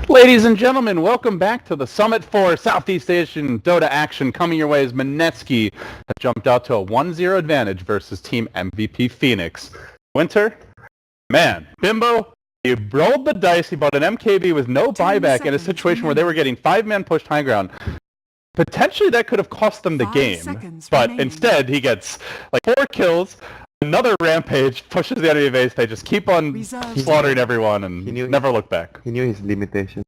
Ladies and gentlemen, welcome back to the Summit 4 Southeast Asian Dota action. Coming your way as Mineski has jumped out to a 1-0 advantage versus Team MVP Phoenix. Winter, man, Bimbo, he rolled the dice. He bought an MKB with no buyback in a situation where they were getting 5-man pushed high ground. Potentially that could have cost them the game, but instead he gets like 4 kills, another rampage, pushes the enemy base. They just keep on slaughtering everyone and never look back. He knew his limitation.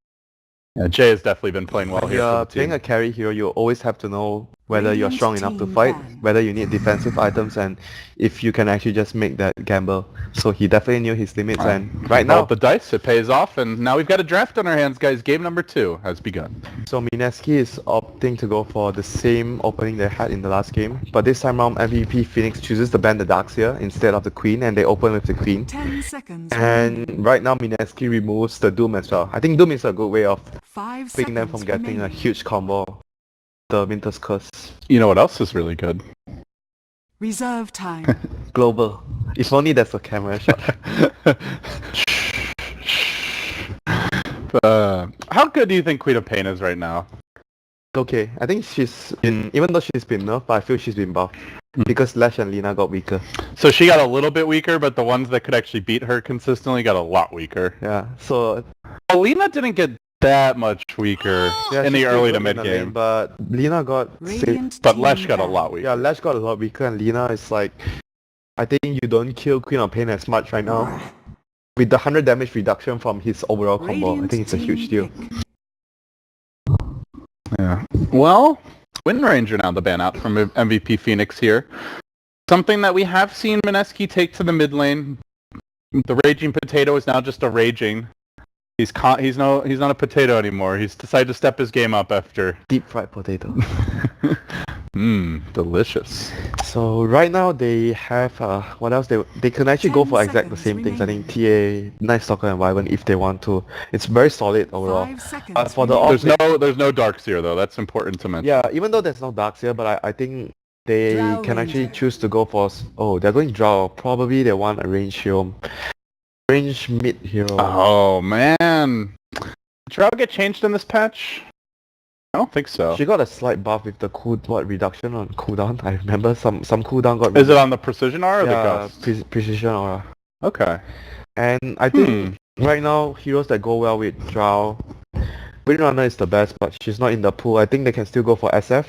Yeah, Jay has definitely been playing well here. You're playing a carry hero, you always have to know whether you're strong enough to fight, whether you need defensive items, and if you can actually just make that gamble. So he definitely knew his limits, and right now... the dice, it pays off, and now we've got a draft on our hands, guys. Game number 2 has begun. So Mineski is opting to go for the same opening they had in the last game, but this time around MVP Phoenix chooses to ban the Darkseer instead of the Queen, and they open with the Queen. 10 seconds. And right now Mineski removes the Doom as well. I think Doom is a good way of keeping them from getting a huge combo. The Winter's Curse. You know what else is really good? Reserve time. Global. If only there's a camera shot. How good do you think Queen of Pain is right now? Okay, I think she's been, even though she's been nerfed, but I feel she's been buffed. Because Lash and Lina got weaker. So she got a little bit weaker, but the ones that could actually beat her consistently got a lot weaker. Yeah, so... Lina didn't get that much weaker in the early to mid game, but Lina got saved. But Lash got a lot weaker. Yeah, Lash got a lot weaker, and Lina is like, I think you don't kill Queen of Pain as much right now. With the 100 damage reduction from his overall combo, I think it's a huge deal. Yeah. Well, Wind Ranger now the ban out from MVP Phoenix here. Something that we have seen Mineski take to the mid lane. The Raging Potato is now just a Raging. He's not a potato anymore. He's decided to step his game up after deep fried potato. Delicious. So right now they have what else? They can actually go for exact the same things. I think TA, Night Stalker, and Wyvern if they want to. It's very solid overall. For the there's no Darkseer though. That's important to mention. Yeah, even though there's no Darkseer, but I think they can actually choose to go for. Oh, they're going Drow. Probably they want a range hero. Range mid hero. Oh man, did Drow get changed in this patch? I don't think so. She got a slight buff with the reduction on cooldown. I remember some cooldown got. Is it on the precision aura or the ghost? Precision aura. Okay. And I think right now heroes that go well with Drow, Windrunner is the best, but she's not in the pool. I think they can still go for SF.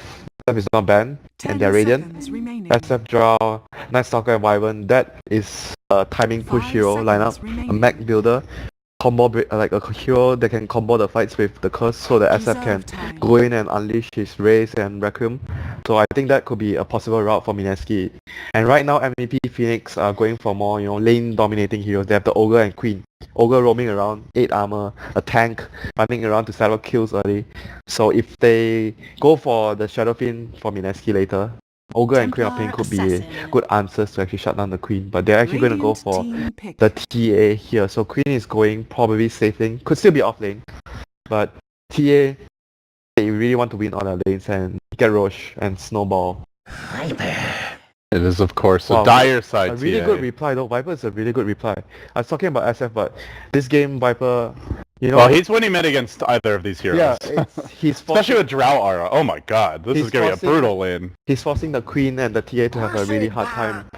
SF is not banned, and they're Radiant. SF, Drow, Night Stalker, and Wyvern. That is a timing push hero lineup, a mech builder, combo like a hero that can combo the fights with the curse, so the SF can go in and unleash his Raze and Weclome. So I think that could be a possible route for Mineski. And right now MVP Phoenix are going for more, lane dominating heroes. They have the Ogre and Queen. Ogre roaming around, 8 armor, a tank running around to settle kills early. So if they go for the Shadow Fiend for Mineski later, Ogre and Queen of Pain could be good answers to actually shut down the Queen, but they're actually going to go for the TA here. So Queen is going probably safe lane, could still be off lane, but TA, they really want to win all their lanes and get Roche and Snowball. It is of course a dire side. A really good reply though. Viper is a really good reply. I was talking about SF, but this game Viper, well, he's winning mid against either of these heroes. Yeah, he's especially with Drow Aura. Oh my god, this is gonna be a brutal lane. He's forcing the Queen and the TA to have a really hard time.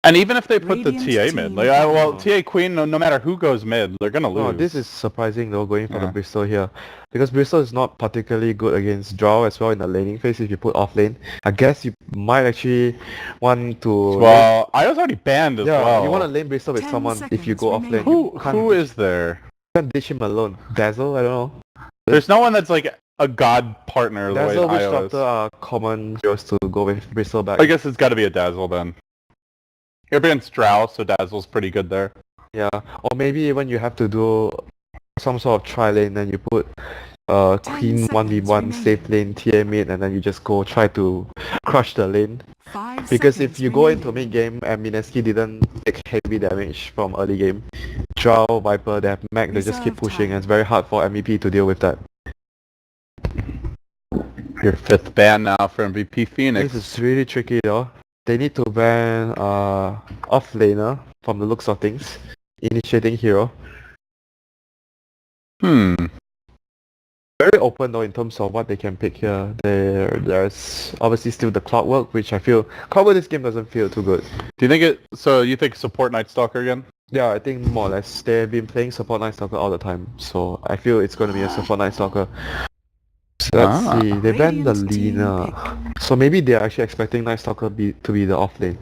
And even if they put the TA mid, TA Queen, no matter who goes mid, they're gonna lose. Oh, this is surprising though, going for the Bristol here. Because Bristol is not particularly good against Drow as well in the laning phase if you put off lane. I guess you might actually want to... Well, I was already banned as well. You want to lane Bristol with someone if you go off lane. Who is there? You can't ditch him alone. Dazzle? I don't know. There's no one that's like a god partner the way Dazzle, Witch Doctor are common heroes to go with Bristol back. I guess it's gotta be a Dazzle then. You're against Drow, so Dazzle's pretty good there. Yeah, or maybe even you have to do some sort of tri-lane, then you put Queen 1v1 safe lane TA mid, and then you just go try to crush the lane. Because if you go into mid game and Mineski didn't take heavy damage from early game, Drow, Viper, they have mech, they just keep pushing, and it's very hard for MVP to deal with that. Your 5th ban now for MVP Phoenix. This is really tricky though. they need to ban off laner from the looks of things. Initiating hero. Very open though in terms of what they can pick here. There's obviously still the clockwork, which I feel clockwork this game doesn't feel too good. Do you think it? So you think support Night Stalker again? Yeah, I think more or less they've been playing support Night Stalker all the time, so I feel it's going to be a support Night Stalker. So let's see, they banned the Lina, so maybe they're actually expecting Night Stalker to be the off lane.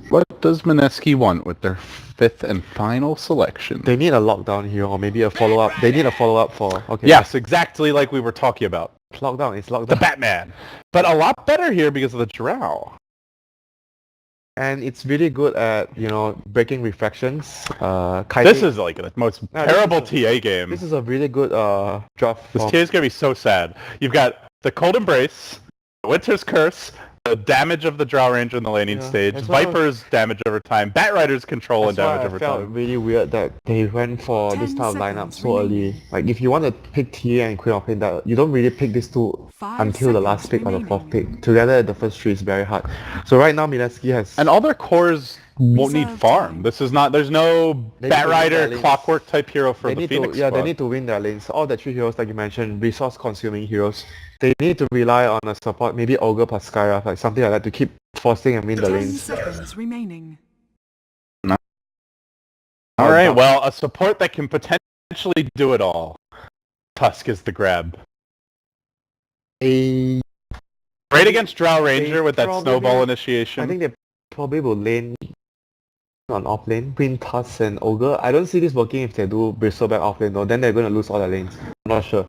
What does Mineski want with their 5th and final selection? They need a lockdown here, or maybe a follow-up. They need a follow-up for... Okay. Yes, exactly like we were talking about. Lockdown, it's lockdown. The Batman! But a lot better here because of the Drow. And it's really good at, you know, breaking refractions. This is like the most terrible TA game. This is a really good draft. This TA is going to be so sad. You've got the Cold Embrace, the Winter's Curse, the damage of the Drow Ranger in the laning stage, Viper's damage over time, Batrider's control and damage over time. I felt really weird that they went for this type of lineup so early. Like, if you want to pick TA and Queen of Pain, that you don't really pick these two until the last pick or the 4th pick. Together at the first 3 is very hard. So right now Mineski has... And all their cores won't need farm. This is not... There's no Batrider, Clockwork type hero for the Phoenix squad. They need to win their lanes. All the 3 heroes like you mentioned, resource consuming heroes. They need to rely on a support, maybe Ogre plus Skyra, like something like that to keep forcing and win the lanes. 10 seconds remaining. Alright, well, a support that can potentially do it all. Tusk is the grab. Great against Drow Ranger with that snowball initiation. I think they probably will lane on off lane, Queen, Tusk and Ogre. I don't see this working if they do Bristleback off lane though, then they're going to lose all their lanes. I'm not sure.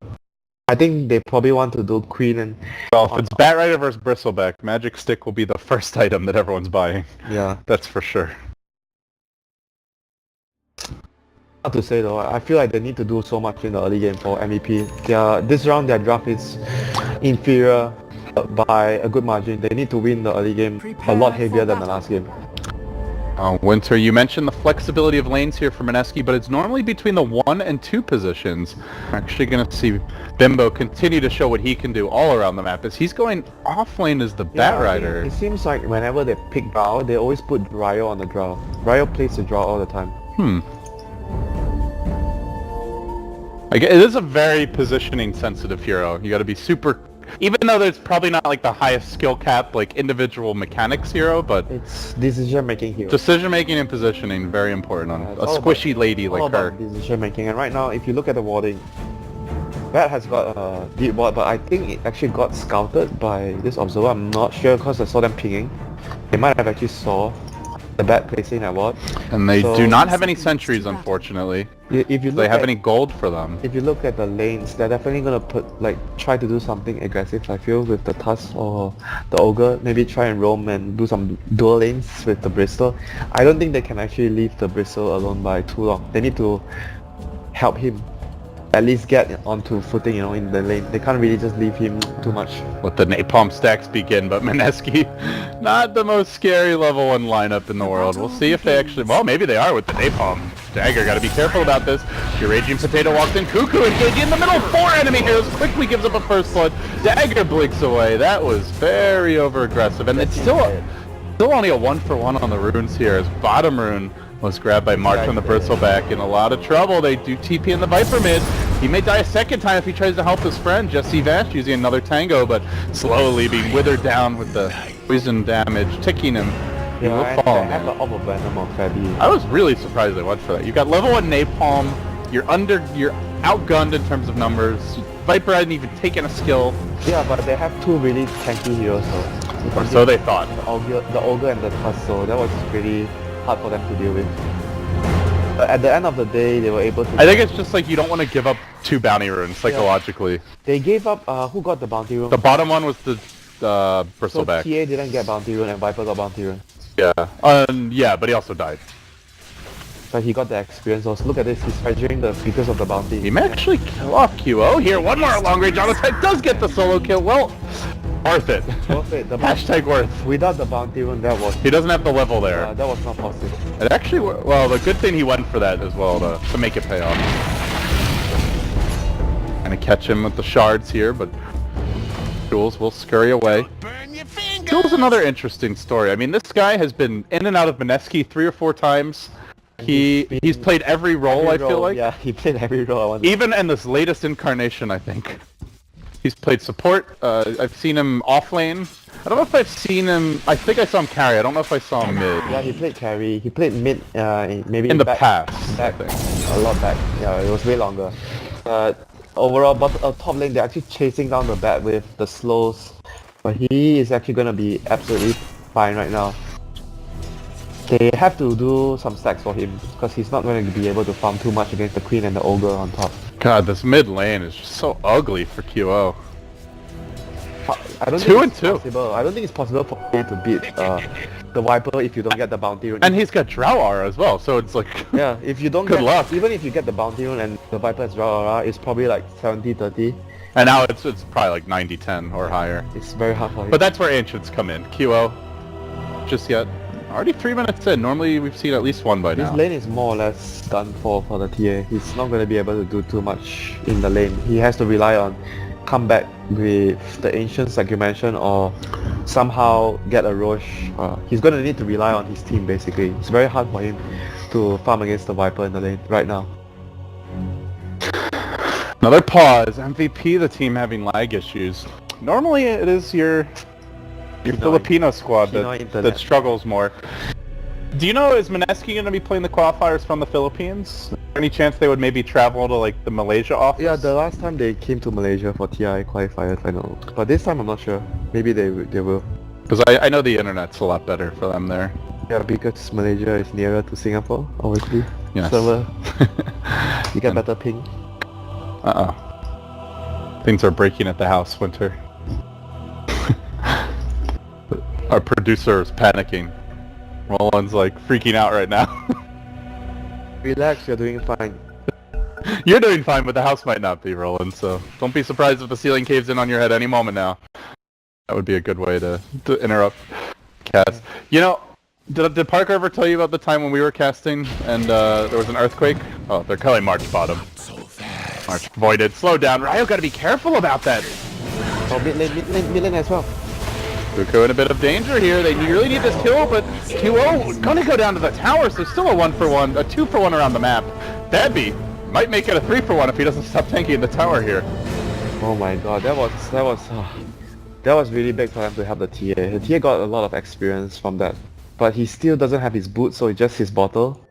I think they probably want to do Queen and... Well, if it's Batrider versus Bristleback, Magic Stick will be the first item that everyone's buying. Yeah. That's for sure. Hard to say though, I feel like they need to do so much in the early game for MVP. This round their draft is inferior by a good margin. They need to win the early game a lot heavier than the last game. Winter, you mentioned the flexibility of lanes here for Mineski, but it's normally between the 1 and 2 positions. We're actually going to see Bimbo continue to show what he can do all around the map as he's going off lane as the Batrider. It seems like whenever they pick Drow, they always put Ryo on the Drow. Ryo plays the Drow all the time. It is a very positioning sensitive hero. You got to be super... Even though there's probably not like the highest skill cap, like individual mechanics hero, but... It's decision making hero. Decision making and positioning, very important on a squishy lady like her. Decision making, and right now if you look at the warding, Bat has got a deep ward, but I think it actually got scouted by this observer. I'm not sure because I saw them pinging. They might have actually saw the Bat placing that ward. And they do not have any sentries, unfortunately. If you they have any gold for them. If you look at the lanes, they're definitely gonna try to do something aggressive, I feel, with the Tusk or the Ogre. Maybe try and roam and do some dual lanes with the Bristol. I don't think they can actually leave the Bristol alone by too long. They need to help him at least get onto footing, you know, in the lane. They can't really just leave him too much. Let the napalm stacks begin, but Mineski, not the most scary level 1 lineup in the world. We'll see if they actually... Well, maybe they are with the napalm. Dagger, gotta be careful about this. Your Raging Potato walks in. Cuckoo engaging in the middle. 4 enemy heroes. Quickly gives up a first blood. Dagger blinks away. That was very over-aggressive. And it's still only a 1-for-1 on the runes here, as bottom rune was grabbed by March on the Bristleback. In a lot of trouble. They do TP in the Viper mid. He may die a second time if he tries to help his friend. Jesse Vash using another tango, but slowly being withered down with the poison damage, ticking him. He will fall. I have the Orb of Venom on Fabby. I was really surprised they went for that. You got level 1 napalm. You're outgunned in terms of numbers. Viper hadn't even taken a skill. Yeah, but they have 2 really tanky heroes though. Or so they thought. The Ogre and the Tusk, so that was really hard for them to deal with. But at the end of the day, they were able to... I think it's just like you don't want to give up 2 bounty runes psychologically. Yeah. They gave up... who got the bounty rune? The bottom one was the Bristleback. So TA didn't get bounty rune and Viper got bounty rune. Yeah. Yeah, but he also died. But he got the experience also. Look at this, he's treasuring the because of the bounty. He may actually kill off QO here. One more long range auto attack does get the solo kill. Well, worth it. Worth it. Hashtag worth. Without the bounty rune, that was... He doesn't have the level there. That was not possible. It actually, well, the good thing he went for that as well to make it pay off. Gonna catch him with the shards here, but Jules will scurry away. Burn your fingers! Bill's another interesting story. I mean, this guy has been in and out of Mineski 3 or 4 times. He's played every role, I feel like. Yeah, he played every role. Even in this latest incarnation, I think. He's played support. I've seen him off lane. I don't know if I've seen him... I think I saw him carry. I don't know if I saw him mid. Yeah, he played carry. He played mid, maybe in the back, past, back, I think. a lot back. Yeah, it was way longer. Overall, top lane, they're actually chasing down the bat with the slows. But he is actually going to be absolutely fine right now. They have to do some stacks for him, because he's not going to be able to farm too much against the Queen and the Ogre on top. God, this mid lane is just so ugly for QO. I don't 2 think and it's 2. possible. I don't think it's possible for him to beat the Viper if you don't get the bounty rune. And he's got Drow Aura as well, so it's like... Yeah, if you don't Good luck. Even if you get the bounty rune and the Viper has Drow Aura, it's probably like 70-30. And now it's probably like 90-10 or higher. It's very hard for him. But that's where Ancients come in. QO, just yet. Already 3 minutes in. Normally we've seen at least one by This now. lane is more or less done for the TA. He's not going to be able to do too much in the lane. He has to rely on comeback with the Ancients like you mentioned, or somehow get a Roche. He's going to need to rely on his team basically. It's very hard for him to farm against the Viper in the lane right now. Another pause. MVP, the team having lag issues. Normally it is your Filipino squad that struggles more. Do you know, is Mineski going to be playing the qualifiers from the Philippines? Is there any chance they would maybe travel to like the Malaysia office? Yeah, the last time they came to Malaysia for TI qualifiers, I know. But this time I'm not sure. Maybe they will. Because I know the internet's a lot better for them there. Yeah, because Malaysia is nearer to Singapore, obviously. Yes. Server. You get better ping. Things are breaking at the house, Winter. Our producer is panicking. Roland's like freaking out right now. Relax, you're doing fine. You're doing fine, but the house might not be, Roland, so don't be surprised if the ceiling caves in on your head any moment now. That would be a good way to interrupt cast. You know, did Parker ever tell you about the time when we were casting and there was an earthquake? Oh, they're calling March bottom. March voided. Slow down. Ryo gotta be careful about that. Oh, mid lane as well. Zuko in a bit of danger here. They really need this kill, but QO gonna go down to the tower, so still a 1-for-1, a 2-for-1 around the map. That'd might make it a 3-for-1 if he doesn't stop tanking the tower here. Oh my god, that was really big for them to help the TA. The TA got a lot of experience from that, but he still doesn't have his boot, so it's just his bottle,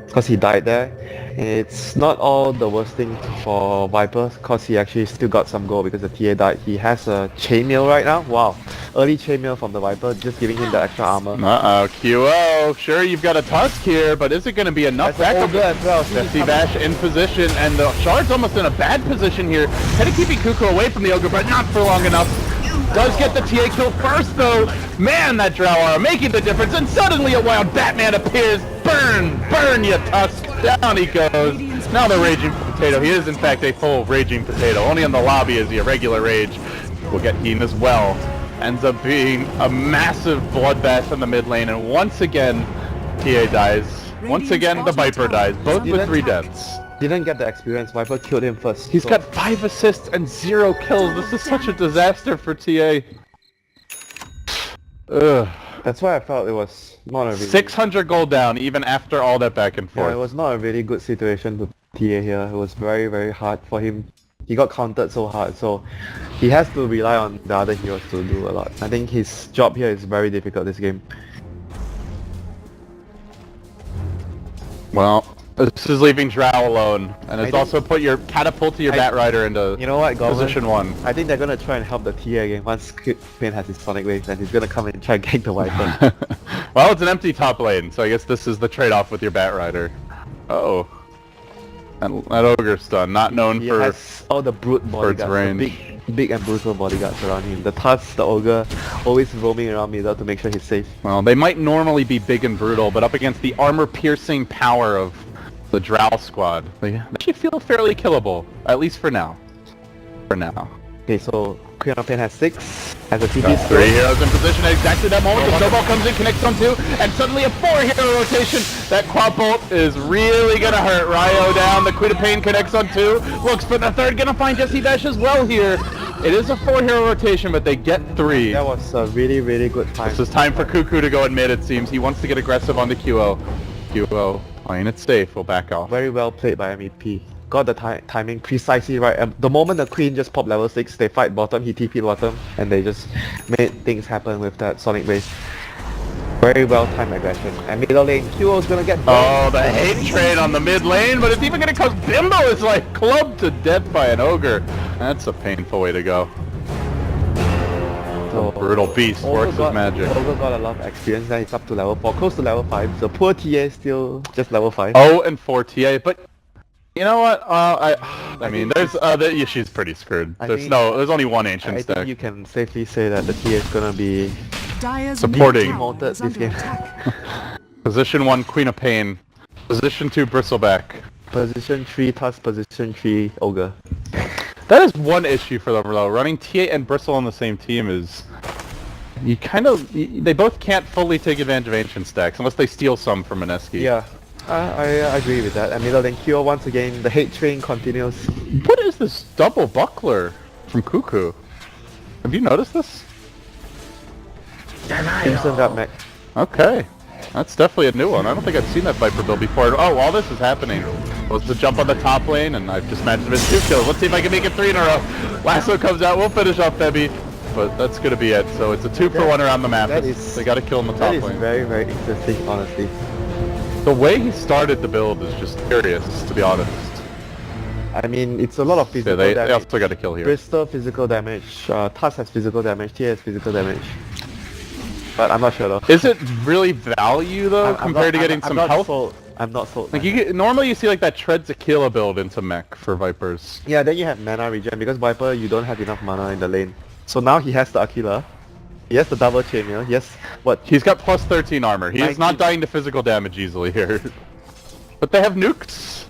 because he died there. It's not all the worst thing for Viper, because he actually still got some gold because the TA died. He has a chainmail right now. Wow, early chainmail from the Viper, just giving him the extra armor. QO, sure you've got a Tusk here, but is it going to be enough backup? As well. Jesse Bash in position, and the Shard's almost in a bad position here. Kind of keeping Kuko away from the Ogre, but not for long enough. Does get the TA kill first, though. Man, that Drow Aura making the difference, and suddenly a wild Batman appears. Burn! Burn, you Tusk! Down he goes. Now the Raging Potato. He is, in fact, a full Raging Potato. Only in the lobby is he a regular Rage. We'll get Heen as well. Ends up being a massive bloodbath in the mid lane, and once again, TA dies. Once again, the Viper dies, both with 3 deaths. Didn't get the experience, Viper killed him first. He's got 5 assists and 0 kills. This is such a disaster for TA. Ugh. That's why I felt it was not a really... 600 gold down, even after all that back and forth. Yeah, it was not a really good situation to TA here. It was very, very hard for him. He got countered so hard, so he has to rely on the other heroes to do a lot. I think his job here is very difficult this game. Well, this is leaving Drow alone, and it's also catapulted your Batrider into you know what, position 1. I think they're gonna try and help the TA again once Pain has his Sonic Wave, and he's gonna come and try and gank the Viper. Well, it's an empty top lane, so I guess this is the trade-off with your Batrider. Uh-oh. That Ogre's stun, not known he for has all the brute bodyguards, range. the big and brutal bodyguards around him. The Tusk, the Ogre, always roaming around middle to make sure he's safe. Well, they might normally be big and brutal, but up against the armor-piercing power of the Drow squad, they actually feel fairly killable, at least for now. Okay, so Queen of Pain has 6, has a TP Got skill. 3 heroes in position at exactly that moment. The snowball comes in, connects on 2, and suddenly a 4-hero rotation. That quad bolt is really gonna hurt. Ryo down, the Queen of Pain connects on 2, looks for the 3rd, gonna find Jesse Bash as well here. It is a 4-hero rotation, but they get 3. That was a really, really good time. This is time for Cuckoo to go in mid, it seems. He wants to get aggressive on the QO. QO playing it safe, will back off. Very well played by MEP. Got the timing precisely right. The moment the queen just popped level 6, they fight bottom, he TP bottom, and they just made things happen with that Sonic Wave. Very well timed aggression. And middle lane, QO's gonna get oh, the hate trade on the mid lane, but it's even gonna cause Bimbo is like clubbed to death by an ogre. That's a painful way to go. So, brutal beast works his magic. Ogre got a lot of experience, now he's up to level 4, close to level 5. So poor TA is still just level 5. Oh, and 4 TA, but you know what? I mean, there's she's pretty screwed. There's only one ancient stack. I think you can safely say that the TA is gonna be supporting demoted this game. Position 1, Queen of Pain. Position 2, Bristleback. Position 3, Tusk. Position 3, Ogre. That is one issue for them though. Running TA and Bristle on the same team is... they both can't fully take advantage of ancient stacks unless they steal some from Mineski. Yeah, I agree with that. And middle lane QO once again, the hate train continues. What is this double buckler from Cuckoo? Have you noticed this? Instant up mech. Okay. That's definitely a new one. I don't think I've seen that Viper build before. Oh, while this is happening, was the jump on the top lane, and I've just managed to miss 2 kills. Let's see if I can make it 3 in a row. Lasso comes out, we'll finish off Febby, but that's gonna be it. So it's a 2-for-1 around the map. They gotta kill in the top lane. That is very, very interesting, honestly. The way he started the build is just curious, to be honest. I mean, it's a lot of physical damage. They also gotta kill here. Bristol physical damage, Tusk has physical damage, TA has physical damage. But I'm not sure though. Is it really value though, compared to getting some health? I'm not sold. Like normally you see like that treads a killer build into mech for Vipers. Yeah, then you have mana regen because Viper you don't have enough mana in the lane. So now he has the Aquila. He has the double chainmail. Yes, what? He's got plus 13 armor. He is not dying to physical damage easily here. But they have nukes.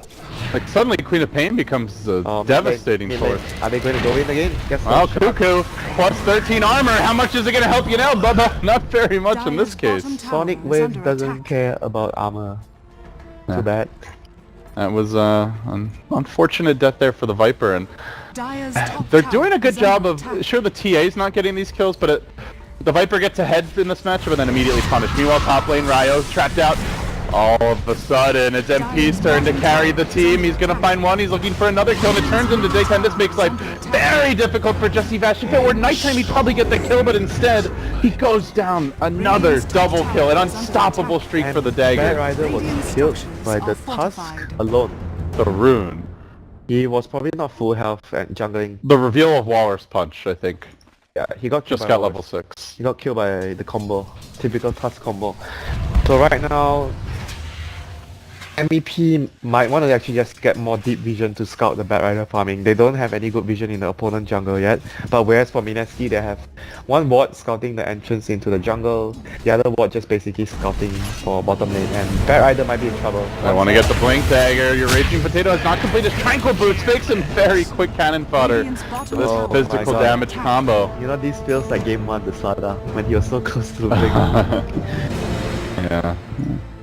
Like suddenly Queen of Pain becomes a devastating force. Are they going to go in again? Guess well, Cuckoo, plus 13 armor. How much is it going to help you now, Bubba? Not very much in this case. Sonic Wave doesn't care about armor. Too bad. That was an unfortunate death there for the Viper, and they're doing a good job of... Sure, the TA's not getting these kills, but the Viper gets ahead in this matchup and then immediately punished. Meanwhile, top lane, Ryo trapped out. All of a sudden, it's MP's turn to carry the team. He's gonna find one, he's looking for another kill, and it turns into daytime. This makes life very difficult for Jesse Vash. If it were nighttime, he'd probably get the kill, but instead, he goes down another double kill, an unstoppable streak for the Dagger. Bad Rider was killed by the Tusk alone. The Rune. He was probably not full health and jungling. The reveal of Walrus Punch, I think. Yeah, he got killed just got level 6. He got killed by the combo. Typical Tusk combo. So right now, MEP might want to actually just get more deep vision to scout the Bad Rider farming. They don't have any good vision in the opponent jungle yet, but whereas for Mineski they have one ward scouting the entrance into the jungle, the other ward just basically scouting for bottom lane, and Bad Rider might be in trouble. I want to get the Blink Dagger. Your Raging Potato has not completed his Tranquil Boots, makes him very quick cannon fodder for this physical damage combo. You know, this feels like game 1 the Slaughter, when he was so close to the Blink. Yeah.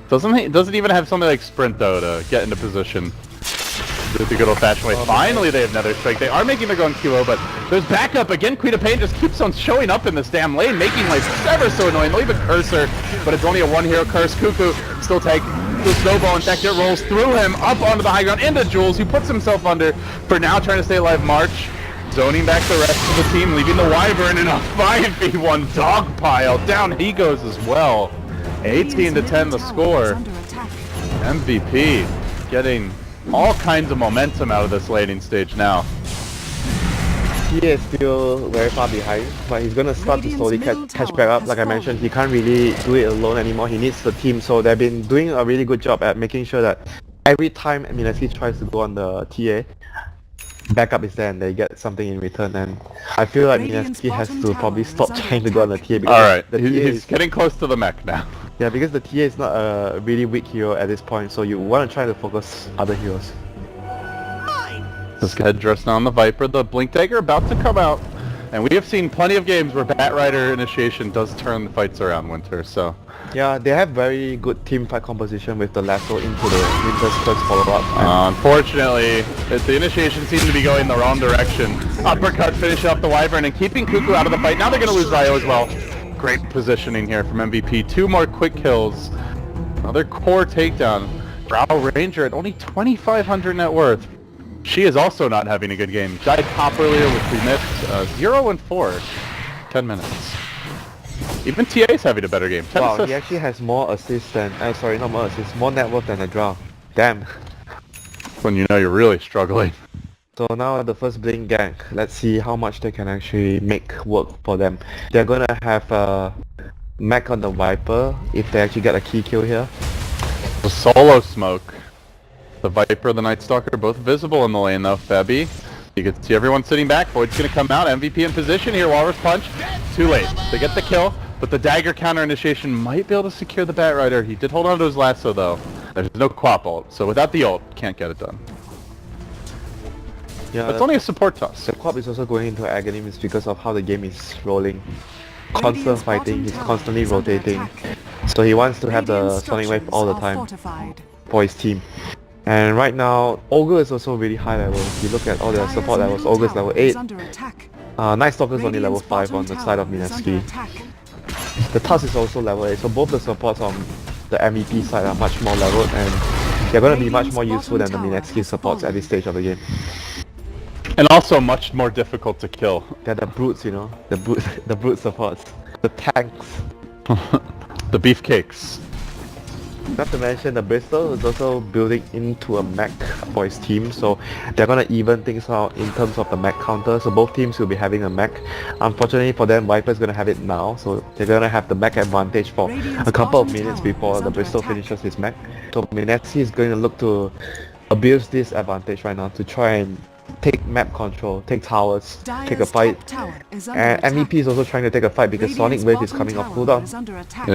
Doesn't even have something like Sprint though to get into position. Do the good old-fashioned way. Finally they have Nether Strike. They are making their own QO, but there's backup again. Queen of Pain just keeps on showing up in this damn lane, making life ever so annoying. They'll even curse her, but it's only a 1-hero curse. Cuckoo still take the snowball. In fact, it rolls through him up onto the high ground into Jules, who puts himself under for now, trying to stay alive. March zoning back the rest of the team, leaving the Wyvern in a 5v1 dog pile. Down he goes as well. 18-10 the score. MVP getting all kinds of momentum out of this laning stage now. He is still very far behind, but he's gonna start to slowly catch back up. Like I mentioned, he can't really do it alone anymore. He needs the team, so they've been doing a really good job at making sure that every time Mineski tries to go on the TA, backup is there and they get something in return, and I feel like Mineski has to probably stop trying to go on the TA because alright, the he's getting close to the mech now. Yeah, because the TA is not a really weak hero at this point, so you want to try to focus other heroes. This guy dressed on the Viper, the Blink Dagger about to come out. And we have seen plenty of games where Batrider initiation does turn the fights around, Winter, so... Yeah, they have very good team fight composition with the lasso into the Winter's first follow-up. Unfortunately, the initiation seemed to be going the wrong direction. Uppercut, finish off the Wyvern, and keeping Cuckoo out of the fight. Now they're going to lose Ryo as well. Great positioning here from MVP. 2 more quick kills. Another core takedown. Drow Ranger at only 2,500 net worth. She is also not having a good game. Died top earlier, which we missed. 0 and 4. 10 minutes. Even TA's having a better game. Wow, assists. he actually has more assists than... sorry, not more assists, more net worth than a Drow. Damn. When you know you're really struggling. So now the first Blink gank. Let's see how much they can actually make work for them. They're gonna have a mech on the Viper if they actually get a key kill here. The solo smoke. The Viper, the Night Stalker, both visible in the lane though. Febby. You can see everyone sitting back. Void's gonna come out. MVP in position here. Walrus punch. Too late. They get the kill, but the dagger counter initiation might be able to secure the Batrider. He did hold on to his lasso though. There's no Quap ult, so without the ult, can't get it done. Yeah, It's only a support toss. the Quap is also going into agony is because of how the game is rolling. Constant fighting, he's constantly rotating. So he wants to have the Sonic Wave all the time for his team. And right now, Ogre is also really high level. If you look at all the support levels, Ogre is level 8. Night Stalker is only level 5 on the side of Mineski. The Tusk is also level 8, so both the supports on the MVP side are much more leveled and they're going to be much more useful than the Mineski supports at this stage of the game. And also much more difficult to kill. They're the brutes, you know, the brute supports, the tanks. The beefcakes. Not to mention the Bristol is also building into a mech for his team, so they're gonna even things out in terms of the mech counter, so both teams will be having a mech. Unfortunately for them, Viper's gonna have it now, so they're gonna have the mech advantage for a couple of minutes before the Bristol finishes his mech. So Mineski is going to look to abuse this advantage right now to try and take map control, take towers, take a fight. And MVP is also trying to take a fight because Sonic Wave is coming off cooldown.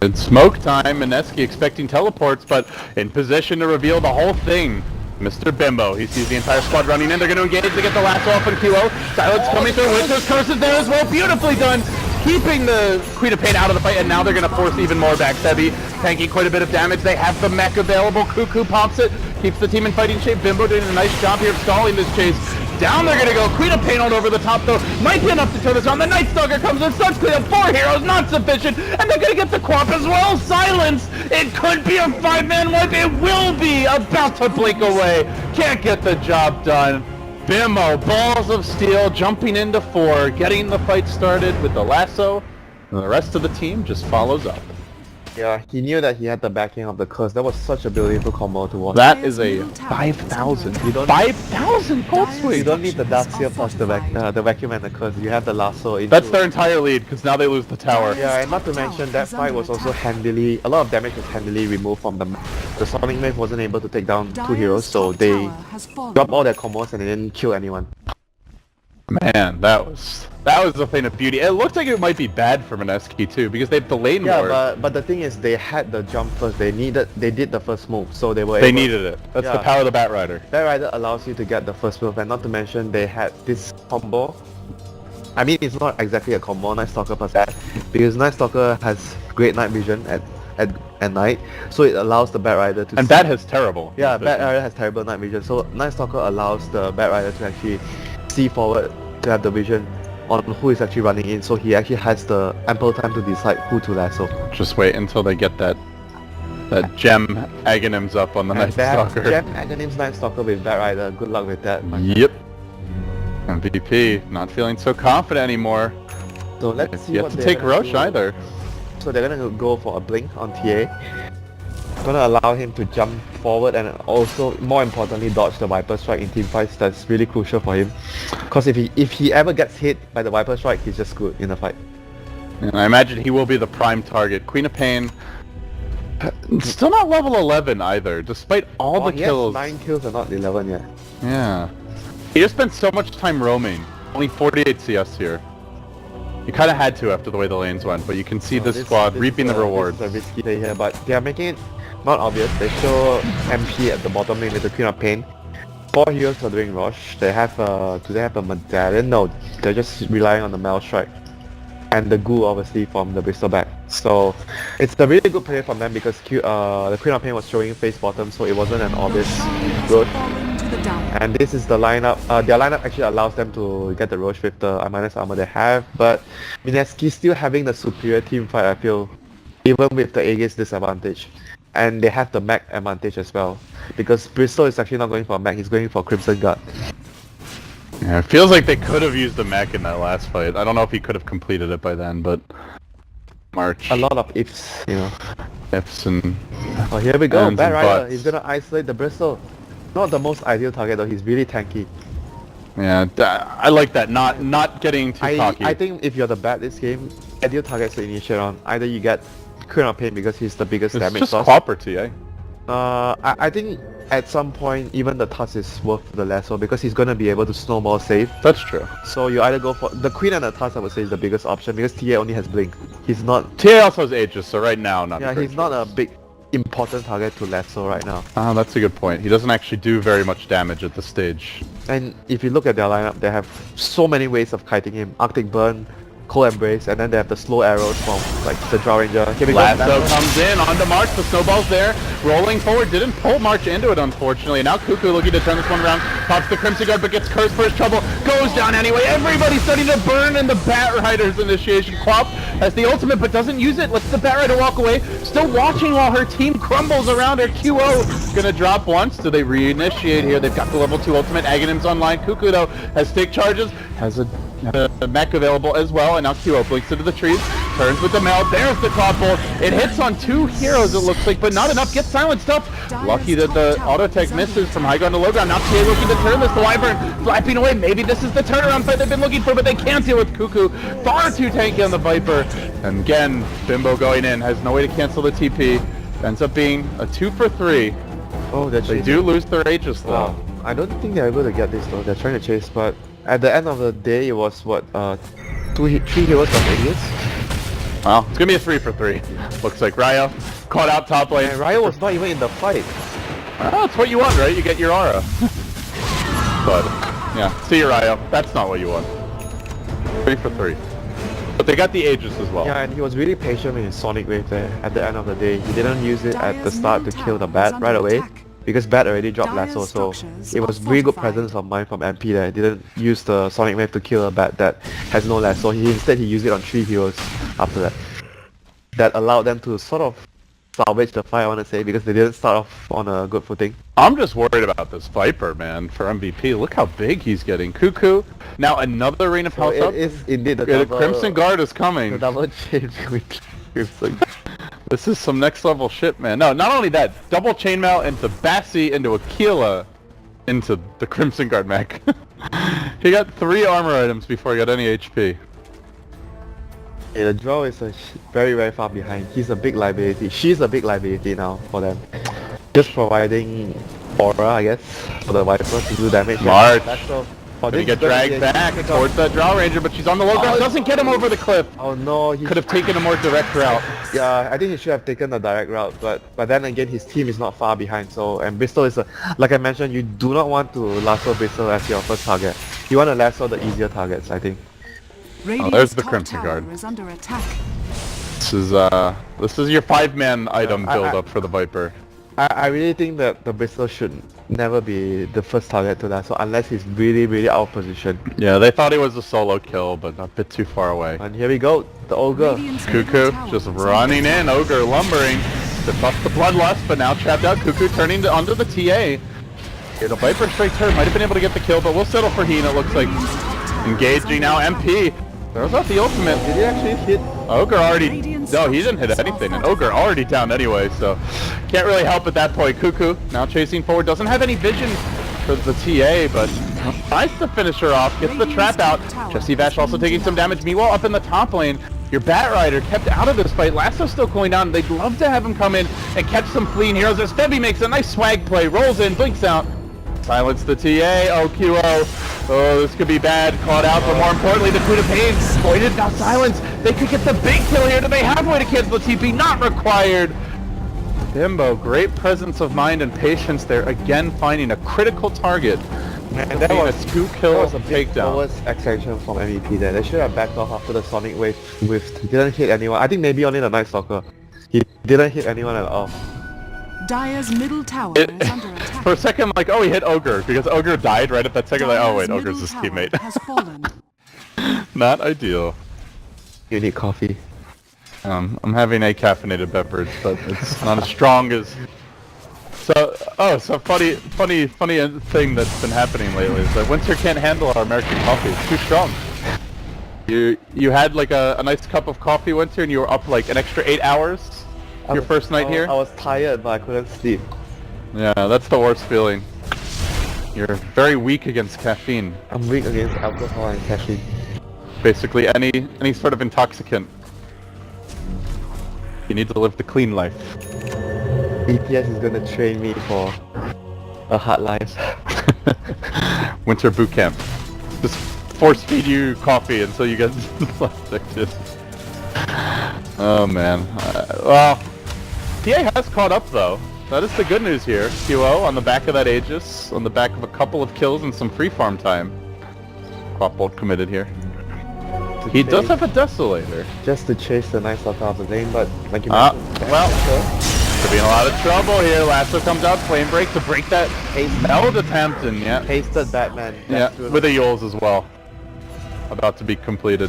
It's smoke time, Mineski expecting teleports, but in position to reveal the whole thing. Mr. Bimbo, he sees the entire squad running in, they're going to engage to get the lasso off in QO. Silence coming through, Winter's Curse is there as well, beautifully done! Keeping the Queen of Pain out of the fight, and now they're going to force even more back. Sebi tanking quite a bit of damage, they have the mech available, Cuckoo pops it, keeps the team in fighting shape. Bimbo doing a nice job here of stalling this chase. Down they're gonna go, Queen of Pain on over the top though, might be enough to turn this on. The Night Stalker comes in, starts clean up 4 heroes, not sufficient, and they're gonna get the Quap as well. Silence! It could be a 5-man wipe, it will be, about to blink away. Can't get the job done. Bimbo, balls of steel, jumping into 4, getting the fight started with the lasso, and the rest of the team just follows up. Yeah, he knew that he had the backing of the curse. That was such a beautiful combo to watch. That is a 5,000. 5,000 gold swing! You don't need the Dacia plus the vacuum and the curse. You have the lasso. That's their entire lead, because now they lose the tower. Yeah, and not to mention that fight was also handily, a lot of damage was handily removed from the Sonic Wave wasn't able to take down 2 heroes, so they dropped all their combos and they didn't kill anyone. Man, that was a thing of beauty. It looks like it might be bad for Mineski too, because they have the lane war. Yeah, but the thing is, they had the jump first. They did the first move, so they were. They needed it. That's the power of the Batrider. Batrider allows you to get the first move, and not to mention they had this combo. I mean, it's not exactly a combo, Night Stalker plus that, because Night Stalker has great night vision at night, so it allows the Batrider to. And Bat has terrible. Yeah, Batrider has terrible night vision, so Night Stalker allows the Batrider to actually see forward, to have the vision on who is actually running in, so he actually has the ample time to decide who to lasso. Just wait until they get that gem Aghanims up on the Night Stalker. Gem Aghanim's Night Stalker with Batrider, good luck with that. Yep. MVP not feeling so confident anymore. So let's see what what to take Roche either. So they're gonna go for a blink on TA. Gonna allow him to jump forward and also, more importantly, dodge the Viper Strike in team fights. That's really crucial for him. Because if he ever gets hit by the Viper Strike, he's just screwed in the fight. And I imagine he will be the prime target. Queen of Pain, still not level 11 either, despite all the kills. He has 9 kills and not 11 yet. Yeah. He just spent so much time roaming. Only 48 CS here. You kind of had to after the way the lanes went, but you can see this squad reaping the rewards. This is a risky play here, but they are making it not obvious. They show MP at the bottom lane with the Queen of Pain. 4 heroes are doing Rosh. They have do they have a medallion? No, they're just relying on the Mel Strike. And the Goo obviously from the Bristol back. So it's a really good play from them because the Queen of Pain was showing face bottom, so it wasn't an obvious road. And this is the lineup. Their lineup actually allows them to get the Roche with the minus armor they have, but Mineski still having the superior team fight, I feel, even with the Aegis disadvantage. And they have the mech advantage as well, because Bristol is actually not going for a mech, he's going for Crimson Guard. Yeah, it feels like they could have used the mech in that last fight. I don't know if he could have completed it by then, but March. A lot of ifs, you know. Ifs and... Oh, here we go, Bad Rider, buts. he's gonna isolate the Bristol. Not the most ideal target though, he's really tanky. Yeah, I like that, not getting too cocky. I think if you're the bad this game, ideal targets to initiate on. Either you get Queen of Pain because he's the biggest damage just source. Property, eh? I think at some point even the Tusk is worth the lasso because he's gonna be able to snowball save. That's true. So you either go for the Queen and the Tusk, I would say, is the biggest option because TA only has Blink. He's not... TA also has Aegis, so right now not Yeah, he's not a big important target to lasso right now. Ah, that's a good point. He doesn't actually do very much damage at this stage. And if you look at their lineup, they have so many ways of kiting him. Arctic Burn, Cold Embrace, and then they have the slow arrows from like the Drow Ranger. Lasso comes in, onto March, the snowball's there, rolling forward, didn't pull March into it unfortunately. Now Cuckoo looking to turn this one around, pops the Crimson Guard but gets cursed for his trouble, goes down anyway, everybody's starting to burn in the Bat Rider's initiation. Quap has the ultimate but doesn't use it, lets the Bat Rider walk away, still watching while her team crumbles around her. QO gonna drop once, do they reinitiate here? They've got the level 2 ultimate, Aghanim's online. Cuckoo though has stick charges, has a mech available as well, and now QO blinks into the trees, turns with the meld, there's the topple, it hits on 2 heroes it looks like, but not enough, gets silenced up. Lucky that the auto-tech misses from high ground to low ground, now TA looking to turn this, the Wyvern flapping away, maybe this is the turnaround fight they've been looking for, but they can't deal with Cuckoo, far too tanky on the Viper, and again, Bimbo going in, has no way to cancel the TP, ends up being a 2 for 3. Oh, that's They do lose their Aegis though. Wow. I don't think they're able to get this though, they're trying to chase, but at the end of the day, it was what, 3 heroes of Aegis? Well, it's gonna be a 3 for 3. Looks like Ryo caught out top lane. And Ryo was not even in the fight. Oh, that's what you want, right? You get your aura. But, yeah, see you, Ryo. That's not what you want. 3 for 3. But they got the Aegis as well. Yeah, and he was really patient with his Sonic Wave there at the end of the day. He didn't use it at the start to kill the Bat right away, because Bat already dropped Lasso, so it was really good presence of mind from MP there. He didn't use the Sonic Wave to kill a Bat that has no Lasso. Instead he used it on 3 heroes after that. That allowed them to sort of salvage the fight, I want to say, because they didn't start off on a good footing. I'm just worried about this Viper, man, for MVP. Look how big he's getting. Cuckoo, now another Ring of Health up. It is indeed The Crimson Guard is coming. The double chain with Crimson. This is some next level shit, man. No, not only that, double chainmail into Bassi, into Aquila, into the Crimson Guard mech. He got 3 armor items before he got any HP. Yeah, the Drow is very, very far behind. He's a big liability. She's a big liability now for them. Just providing aura, I guess, for the Viper to do damage. March. Gonna get dragged back towards that Drow Ranger, but she's on the low ground. Doesn't get him over the cliff. Oh no, he could have taken a more direct route. Yeah, I think he should have taken a direct route, but then again, his team is not far behind. So, and Bristol is like I mentioned, you do not want to lasso Bristol as your first target. You want to lasso the easier targets, I think. Oh, there's the Crimson Guard. This is your 5-man item build up for the Viper. I really think that the Bristol should never be the first target to lasso unless he's really, really out of position. Yeah, they thought he was a solo kill, but a bit too far away. And here we go, the Ogre. Cuckoo just running in, Ogre lumbering to buff the Bloodlust, but now trapped out. Cuckoo turning onto the TA. Here, the Viper straight turn, might have been able to get the kill, but we'll settle for Heen, it looks like. Engaging now, MP. Throws out the ultimate. Did he actually hit? Ogre already... No, he didn't hit anything, and Ogre already down anyway, so... Can't really help at that point. Cuckoo now chasing forward, doesn't have any vision for the TA, but... Nice to finish her off, gets the trap out. Jesse Vash also taking some damage. Meanwhile, up in the top lane, your Bat Rider kept out of this fight. Lasso's still cooling down. They'd love to have him come in and catch some fleeing heroes. As Febby makes a nice swag play, rolls in, blinks out. Silence the TA, OQO. Oh, this could be bad. Caught out, but more importantly, the Queen of Pain. Voided, now silence. They could get the big kill here. Do they have a way to cancel the TP? Not required. Bimbo, great presence of mind and patience there, again finding a critical target. And that was 2 That kills was a big takedown. forwards extension from MVP there. They should have backed off after the Sonic Wave whiffed. He didn't hit anyone. I think maybe only the Night Stalker. He didn't hit anyone at all. Dire's middle tower It, is under attack. for a second, like, oh, he hit Ogre, because Ogre died right at that second, like, oh wait, Dire's Ogre's his middle tower teammate. has fallen. Not ideal. You need coffee. I'm having a caffeinated beverage, but it's not as strong as... So funny thing that's been happening lately is that Winter can't handle our American coffee. It's too strong. You had like a nice cup of coffee, Winter, and you were up like an extra 8 hours your first night here? I was tired, but I couldn't sleep. Yeah, that's the worst feeling. You're very weak against caffeine. I'm weak against alcohol and caffeine. Basically any sort of intoxicant. You need to live the clean life. BTS is gonna train me for a hard life. Winter boot camp. Just force feed you coffee until you get addicted. Oh man. Well, TA has caught up though. That is the good news here. QO on the back of that Aegis, on the back of a couple of kills and some free farm time. Quapbolt committed here. He does have a Desolator. Just to chase the Night Stalker off the lane, but like you mentioned... Well, could be in a lot of trouble here. Lasso comes out, Flame Break to break that Eld attempt, and yeah. Pasted Batman. Yeah, with a Yules as well. About to be completed.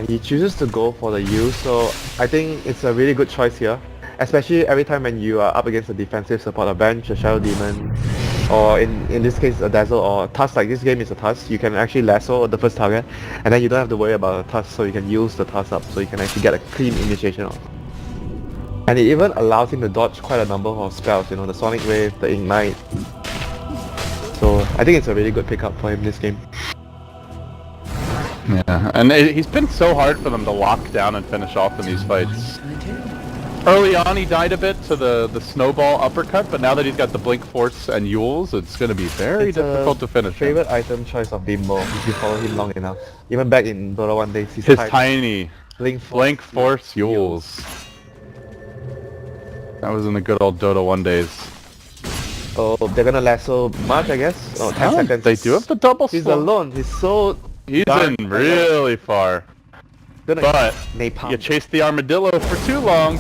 He chooses to go for the U, so I think it's a really good choice here. Especially every time when you are up against a defensive support, a bench, a Shadow Demon, or in this case a Dazzle or a Tusk. Like this game is a Tusk, you can actually lasso the first target, and then you don't have to worry about a Tusk, so you can use the Tusk up, so you can actually get a clean initiation off. And it even allows him to dodge quite a number of spells, you know, the Sonic Wave, the Ignite. So I think it's a really good pickup for him this game. Yeah, and he's been so hard for them to lock down and finish off in these fights. Early on he died a bit to the snowball uppercut, but now that he's got the Blink Force and Yules, it's going to be very difficult to finish Favorite him. item choice of Bimbo if you follow him long enough. Even back in Dota 1 days, His tiny Blink Force Yules. That was in the good old Dota 1 days. Oh, they're gonna lasso March, I guess? Oh, 10 seconds. They do have the double He's slow. alone, he's so... He's dark. in really far. Gonna But napalm. you chase the Armadillo for too long.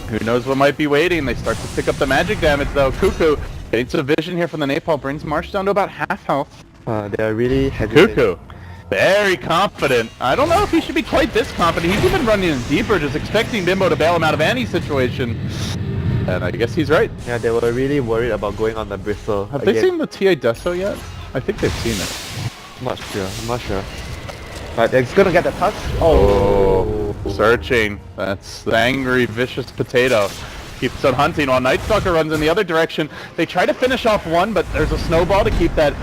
Who knows what might be waiting. They start to pick up the magic damage though. Cuckoo getting some vision here from the Napalm brings March down to about half health. They're really hesitating. Cuckoo, very confident. I don't know if he should be quite this confident. He's even running in deeper, just expecting Bimbo to bail him out of any situation. And I guess he's right. Yeah, they were really worried about going on the Bristle. Have they seen the TA Deso yet? I think they've seen it. I'm not sure. But it's gonna get the touch. Oh, searching. That's the angry, vicious potato. Keeps on hunting while Night Stalker runs in the other direction. They try to finish off one, but there's a snowball to keep that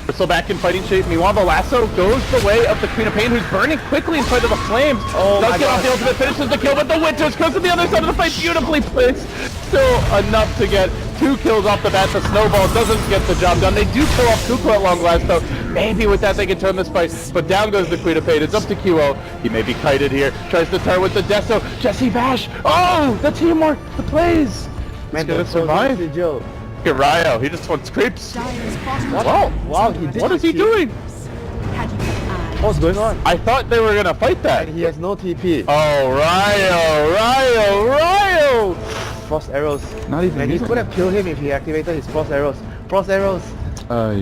Bristle back in fighting shape. Meanwhile, the lasso goes the way of the Queen of Pain, who's burning quickly in spite of the flames. Does get off the ultimate, finishes the kill, but the Winters goes to the other side of the fight, beautifully placed. Still enough to get 2 kills off the bat. The snowball doesn't get the job done. They do kill off Cuckoo at long last, though. Maybe with that they can turn this fight, but down goes the Queen of Pain. It's up to QO. He may be kited here. Tries to turn with the Deso. Jesse Bash. Oh, the teamwork, the plays. Man, He's gonna survive. Joe. Look at Ryo. He just wants creeps. Wow, he did. What is he doing? What's going on? I thought they were gonna fight that. And he has no TP. Oh, Ryo! Frost arrows. Not even. And he could have killed him if he activated his frost arrows. Frost arrows. Ay.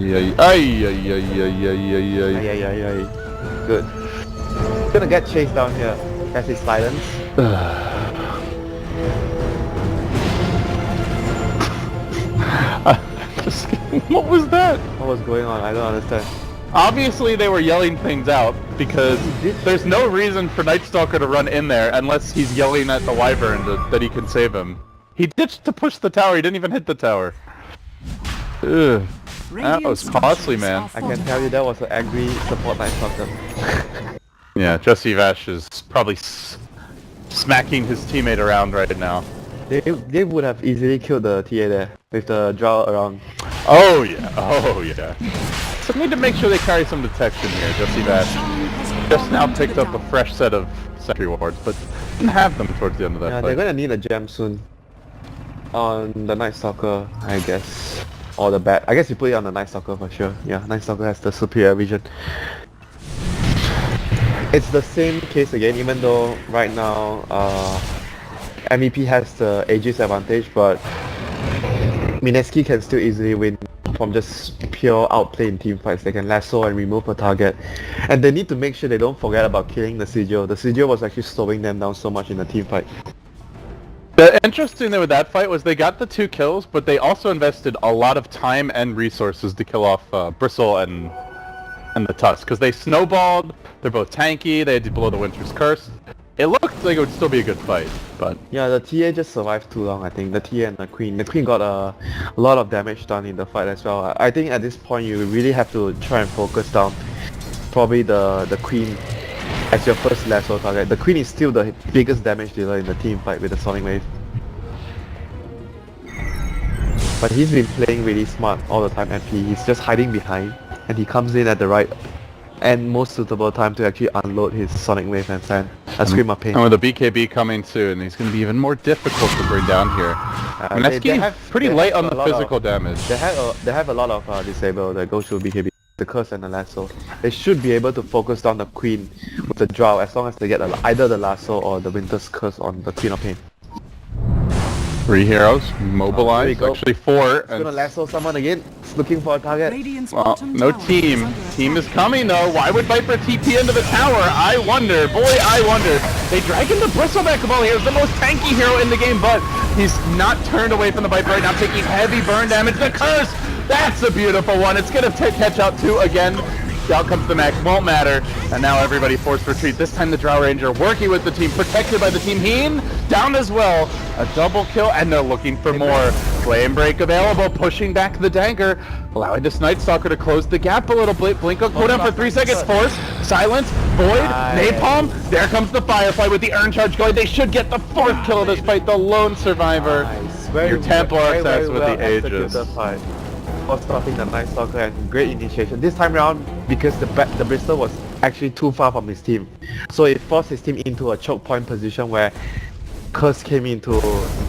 Good. He's gonna get chased down here. That's his silence. What was that? What was going on? I don't understand. Obviously they were yelling things out because there's no reason for Night Stalker to run in there unless he's yelling at the Wyvern that he can save him. He ditched to push the tower, he didn't even hit the tower. Ugh. That was costly, man. I can tell you that was an angry support Night Stalker. Yeah, Jesse Vash is probably smacking his teammate around right now. They would have easily killed the TA there with the draw around. Oh yeah. So need to make sure they carry some detection here. Jesse Vash just now picked up a fresh set of sentry wards, but didn't have them towards the end of that Yeah, fight. they're gonna need a gem soon. On the Night Stalker, I guess. Or the bat. I guess you put it on the Night Stalker for sure. Yeah, Night Stalker has the superior vision. It's the same case again, even though right now MVP has the Aegis advantage, but Mineski can still easily win from just pure outplay in team fights. They can lasso and remove a target. And they need to make sure they don't forget about killing the Sigil. The Sigil was actually slowing them down so much in the team fight. The interesting thing with that fight was they got the 2 kills, but they also invested a lot of time and resources to kill off Bristle and the Tusk, because they snowballed, they're both tanky, they had to blow the Winter's Curse. It looked like it would still be a good fight, but... Yeah, the TA just survived too long, I think. The TA and the Queen. The Queen got a lot of damage done in the fight as well. I think at this point you really have to try and focus down probably the Queen as your first lasso target. The Queen is still the biggest damage dealer in the team fight with the Sonic Wave. But he's been playing really smart all the time, MP. He's just hiding behind, and he comes in at the right and most suitable time to actually unload his Sonic Wave and send a Scream of Pain. And with the BKB coming soon, he's going to be even more difficult to bring down here. Mineski pretty late on the physical damage. They have a lot of disable that goes through BKB, the Curse and the Lasso. They should be able to focus down the Queen with the Drow as long as they get either the Lasso or the Winter's Curse on the Queen of Pain. 3 heroes, mobilized, actually 4. It's gonna lasso someone again, it's looking for a target. No team. Team is coming though. Why would Viper TP into the tower? I wonder. Boy, I wonder. They drag in the Bristleback Ball here. He's the most tanky hero in the game, but he's not turned away from the Viper right now, taking heavy burn damage. The Curse! That's a beautiful one. It's gonna catch out 2 again. Out comes the max, won't matter, and now everybody forced retreat. This time the Drow Ranger working with the team, protected by the team. Heen down as well, a double kill, and they're looking for more. Flame Break available, pushing back the dagger, allowing this Night Stalker to close the gap a little bit. Blink up, cooldown for 3 seconds. Force, silence, void, napalm. There comes the Firefly with the urn charge going. They should get the 4th kill of this fight, the lone survivor. Your Templar access with the Aegis. For stopping the Night Stalker and great initiation. This time around, because the Bristol was actually too far from his team, so it forced his team into a choke point position where Curse came into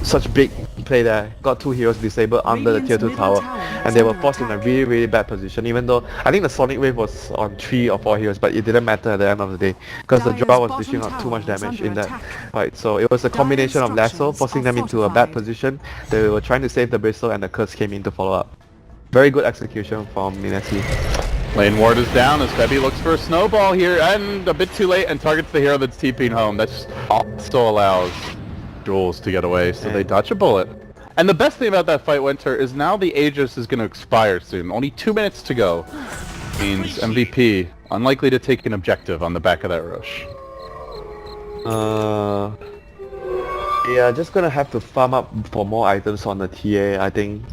such big play there, got 2 heroes disabled under the tier 2 tower, and they were forced in a really, really bad position, even though I think the Sonic Wave was on 3 or 4 heroes, but it didn't matter at the end of the day, because the Drow was dishing out too much damage in that fight. So it was a combination of Lasso, forcing them into a bad position. They were trying to save the Bristol, and the Curse came in to follow up. Very good execution from Mineski. Lane ward is down as Febby looks for a snowball here, and a bit too late, and targets the hero that's TPing home. That also allows Jules to get away, so they dodge a bullet. And the best thing about that fight, Winter, is now the Aegis is going to expire soon. Only 2 minutes to go. Means MVP unlikely to take an objective on the back of that rush. Yeah, just gonna have to farm up for more items on the TA, I think.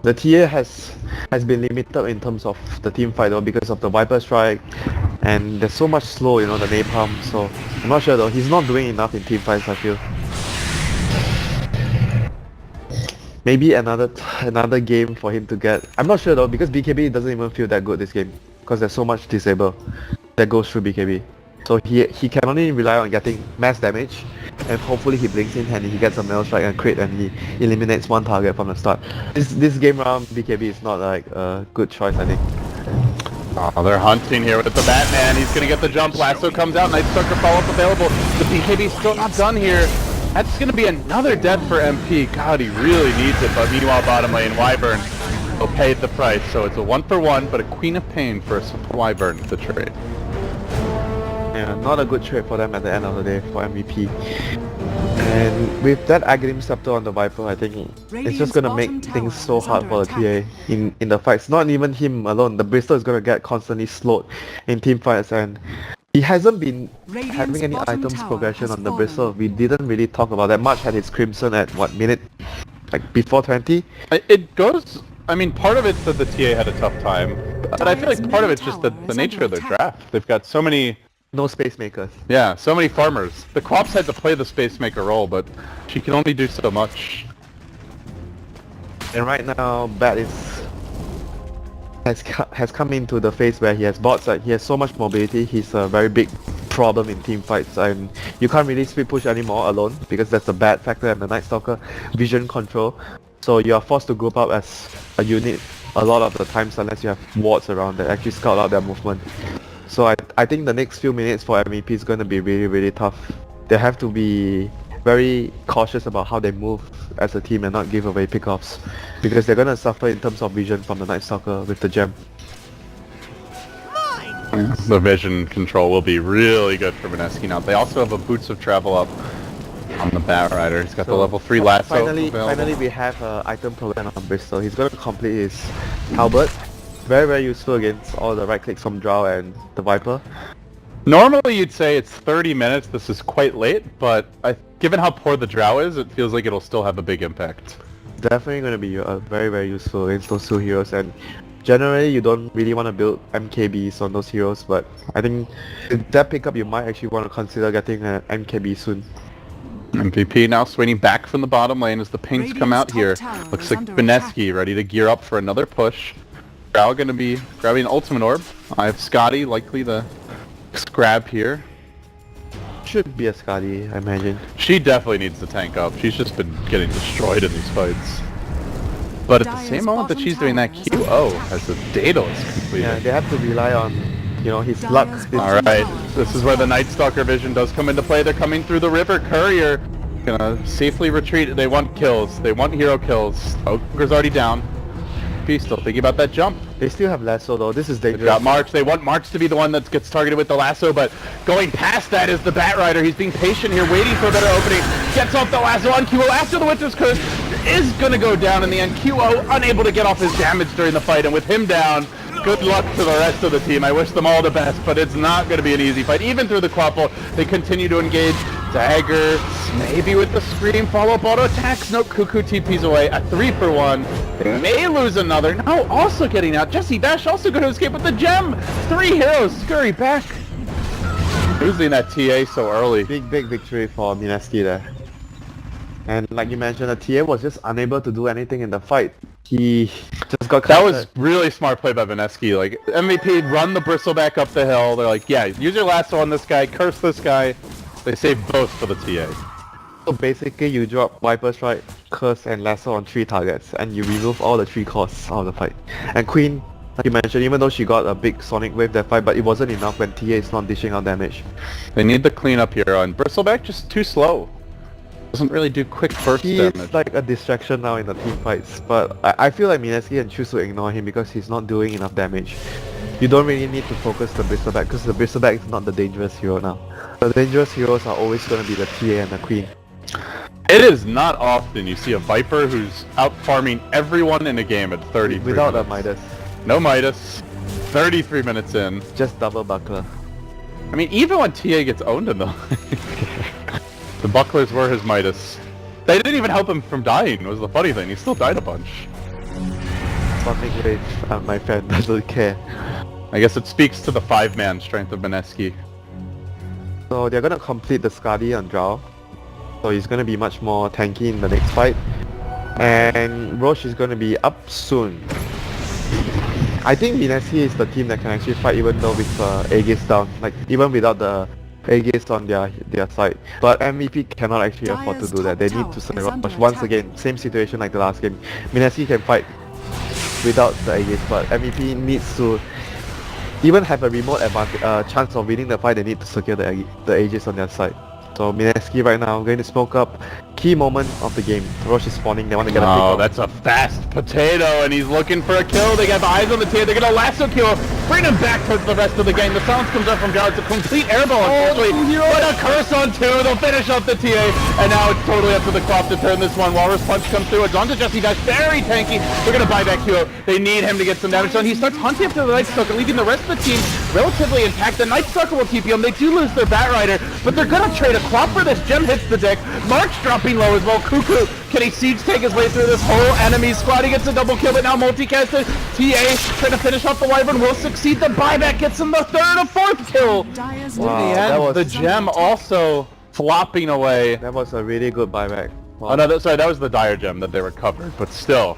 The TA has been limited in terms of the team fight though because of the Viper Strike, and there's so much slow, you know, the napalm, so I'm not sure though. He's not doing enough in team fights, I feel. Maybe another game for him to get. I'm not sure though, because BKB doesn't even feel that good this game, because there's so much disable that goes through BKB. So he can only rely on getting mass damage, and hopefully he blinks in and he gets a mail strike and crit and he eliminates 1 target from the start. This game round BKB is not like a good choice, I think. Oh, they're hunting here with the Batman. He's gonna get the jump. Lasso comes out. Night Stalker follow-up available. The BKB's still not done here. That's gonna be another death for MP. God, he really needs it. But meanwhile, bottom lane, Wyvern will pay the price. So it's a 1-for-1, but a Queen of Pain for a Wyvern to trade. Yeah, not a good trade for them at the end of the day for MVP. And with that Aghanim Scepter on the Viper, I think it's just gonna make things so hard for the TA in the fights. Not even him alone, the Bristol is gonna get constantly slowed in team fights, and he hasn't been having any items progression on the Bristol. We didn't really talk about that much at his Crimson at what minute? Like before 20? It goes, I mean, part of it's that the TA had a tough time, but I feel like part of it's just the nature of their draft. They've got so many... No space makers. Yeah, so many farmers. The Quaps had to play the space maker role, but she can only do so much. And right now, Bat has come into the phase where he has bots, like he has so much mobility. He's a very big problem in team fights, and you can't really split push anymore alone because that's a bad factor in the Night Stalker vision control. So you are forced to group up as a unit a lot of the times unless you have wards around that actually scout out their movement. So I think the next few minutes for MVP is going to be really tough. They have to be very cautious about how they move as a team and not give away pickoffs, because they're going to suffer in terms of vision from the Night Stalker with the gem. The vision control will be really good for Mineski now. They also have a Boots of Travel up on the Bat Rider. He's got the level 3 lasso Finally we have an item program on Bristol. He's going to complete his halberd. Very useful against all the right clicks from Drow and the Viper. Normally you'd say it's 30 minutes, this is quite late, but given how poor the Drow is, it feels like it'll still have a big impact. Definitely going to be very useful against those two heroes, and generally you don't really want to build MKBs on those heroes, but I think with that pickup you might actually want to consider getting an MKB soon. MVP now swinging back from the bottom lane as the pings come out here. Looks like Mineski ready to gear up for another push. Drow going to be grabbing an ultimate orb. I have Scotty likely the grab here. Should be a Scotty, I imagine. She definitely needs to tank up. She's just been getting destroyed in these fights. But at the same moment that she's doing that, QO has the Daedalus completed. Yeah, they have to rely on, you know, his luck. Alright, this is where the Night Stalker vision does come into play. They're coming through the river. Courier gonna safely retreat. They want kills. They want hero kills. Ogre's already down. He's still thinking about that jump. They still have lasso though. This is dangerous. They've got March. They want March to be the one that gets targeted with the lasso, but going past that is the Bat Rider. He's being patient here, waiting for a better opening. Gets off the lasso on QO after the Winter's Curse. Is gonna go down in the end. QO unable to get off his damage during the fight, and with him down, good luck to the rest of the team. I wish them all the best, but it's not going to be an easy fight. Even through the quaffle, they continue to engage. Dagger, maybe with the Scream, follow-up auto attacks. No, Cuckoo TP's away. A 3-for-1. They may lose another. No, also getting out. Jesse Bash also going to escape with the gem. 3 heroes scurry back. Losing that TA so early. Big victory for Mineski there. And like you mentioned, the TA was just unable to do anything in the fight. He just got That was really smart play by Mineski. Like, MVP run the bristle back up the hill. They're like, yeah, use your lasso on this guy, curse this guy. They save both for the TA. So basically you drop Viper Strike, Curse and Lasso on 3 targets, and you remove all the 3 costs out of the fight. And Queen, like you mentioned, even though she got a big Sonic Wave that fight, but it wasn't enough when TA is not dishing out damage. They need the cleanup here on Bristleback, just too slow. Doesn't really do quick burst damage. He's like a distraction now in the team fights, but I feel like Mineski can choose to ignore him because he's not doing enough damage. You don't really need to focus the Bristleback because the Bristleback is not the dangerous hero now. The dangerous heroes are always going to be the TA and the Queen. It is not often you see a Viper who's out farming everyone in a game at 33 without minutes. a Midas. No Midas. 33 minutes in. Just double buckler. I mean, even when TA gets owned in the the bucklers were his Midas. They didn't even help him from dying, was the funny thing. He still died a bunch. Sonic Wave, my friend doesn't care. I guess it speaks to the 5-man strength of Mineski. So they're gonna complete the Skadi on Drow. So he's gonna be much more tanky in the next fight. And Roche is gonna be up soon. I think Mineski is the team that can actually fight even though with Aegis down. Like even without the Aegis on their side. But MVP cannot actually afford to do that. They need to survive. Once again, same situation like the last game. Mineski can fight without the Aegis, but MVP needs to even have a remote advantage, chance of winning the fight. They need to secure the Aegis on their side. So Mineski right now going to smoke up. Key moment of the game. Roche is spawning. They want to get a pick. Oh, that's a fast potato, and he's looking for a kill. They got the eyes on the TA. They're gonna lasso kill, bring him back towards the rest of the game. The silence comes up from Jar. It's a complete airball, unfortunately. But a curse on 2. They'll finish off the TA, and now it's totally up to the Quaff to turn this one. Walrus Punch comes through. It's onto Jesse Dash. Very tanky. They're gonna buy back QO. They need him to get some damage done. He starts hunting after the Night Stalker, leaving the rest of the team relatively intact. The Night Stalker will TP him. They do lose their Bat Rider, but they're gonna trade a Quaff for this. Gem hits the deck. March dropping low as well. Cuckoo, can he siege take his way through this whole enemy squad? He gets a double kill, but now multicasted. TA trying to finish off the Wyvern will succeed. The buyback gets him the 3rd or 4th kill. Wow, that was the gem also flopping away. That was a really good buyback. Wow. Oh no, sorry, that was the Dire gem that they recovered, but still,